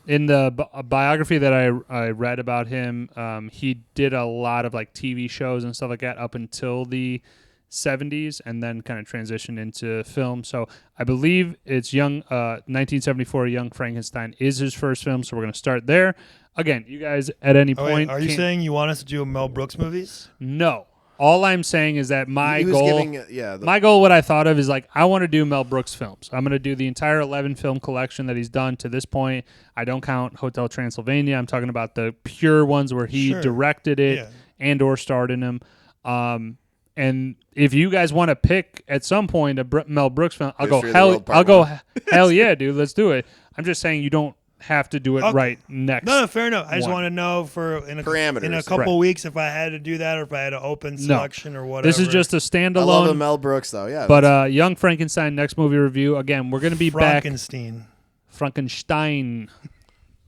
in the biography that I read about him, he did a lot of like TV shows and stuff like that up until the 70s, and then kind of transitioned into film. So I believe it's 1974. Young Frankenstein is his first film. So we're gonna start there. Again, you guys at any point.
Are you saying you want us to do Mel Brooks movies?
No. All I'm saying is that my goal, what I thought of is like, I want to do Mel Brooks films. I'm going to do the entire 11 film collection that he's done to this point. I don't count Hotel Transylvania. I'm talking about the pure ones where he directed it and or starred in them. And if you guys want to pick at some point a Mel Brooks film, I'll go hell yeah, dude, let's do it. I'm just saying you don't have to do it right next.
No, fair enough. I just want to know in a couple weeks if I had to do that or if I had an open selection or whatever.
This is just a standalone. I
love Mel Brooks though, yeah.
But Young Frankenstein next movie review. Again, we're gonna be
Frankenstein.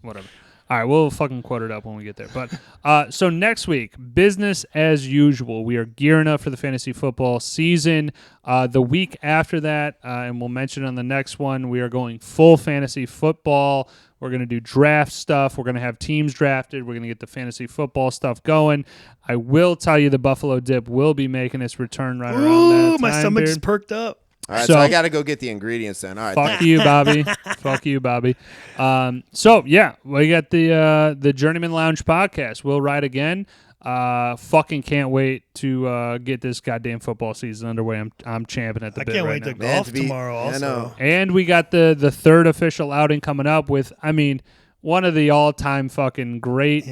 Whatever. All right, we'll fucking quote it up when we get there. But so next week, business as usual. We are gearing up for the fantasy football season. The week after that, and we'll mention on the next one, we are going full fantasy football. We're going to do draft stuff. We're going to have teams drafted. We're going to get the fantasy football stuff going. I will tell you the Buffalo Dip will be making its return right around that time.
My stomach's perked up.
All right, so I got to go get the ingredients then. All right,
fuck you, Bobby. Fuck you, Bobby. So yeah, we got the Journeymen Lounge podcast. We'll ride again. Fucking can't wait to get this goddamn football season underway. I'm champing at the bit right now.
I can't wait to golf tomorrow also.
And we got the third official outing coming up with, I mean, one of the all-time fucking great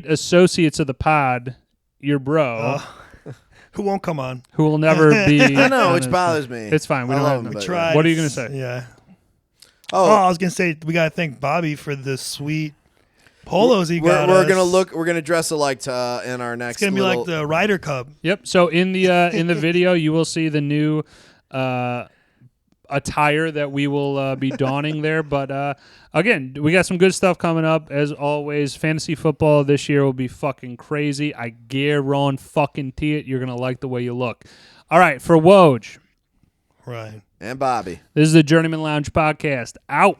associates of the pod, your bro.
Who won't come on?
Who will never be.
I know, which bothers me.
It's fine. We don't have
tried.
What are you going to say?
Yeah. I was going to say we got to thank Bobby for the sweet polos he got.
We're gonna dress alike in our next.
It's gonna be like the Ryder Cup.
Yep. So in the video, you will see the new attire that we will be donning there. But again, we got some good stuff coming up as always. Fantasy football this year will be fucking crazy. I guarantee it. You're gonna like the way you look. All right, for Woj,
right,
and Bobby.
This is the Journeyman Lounge podcast. Out.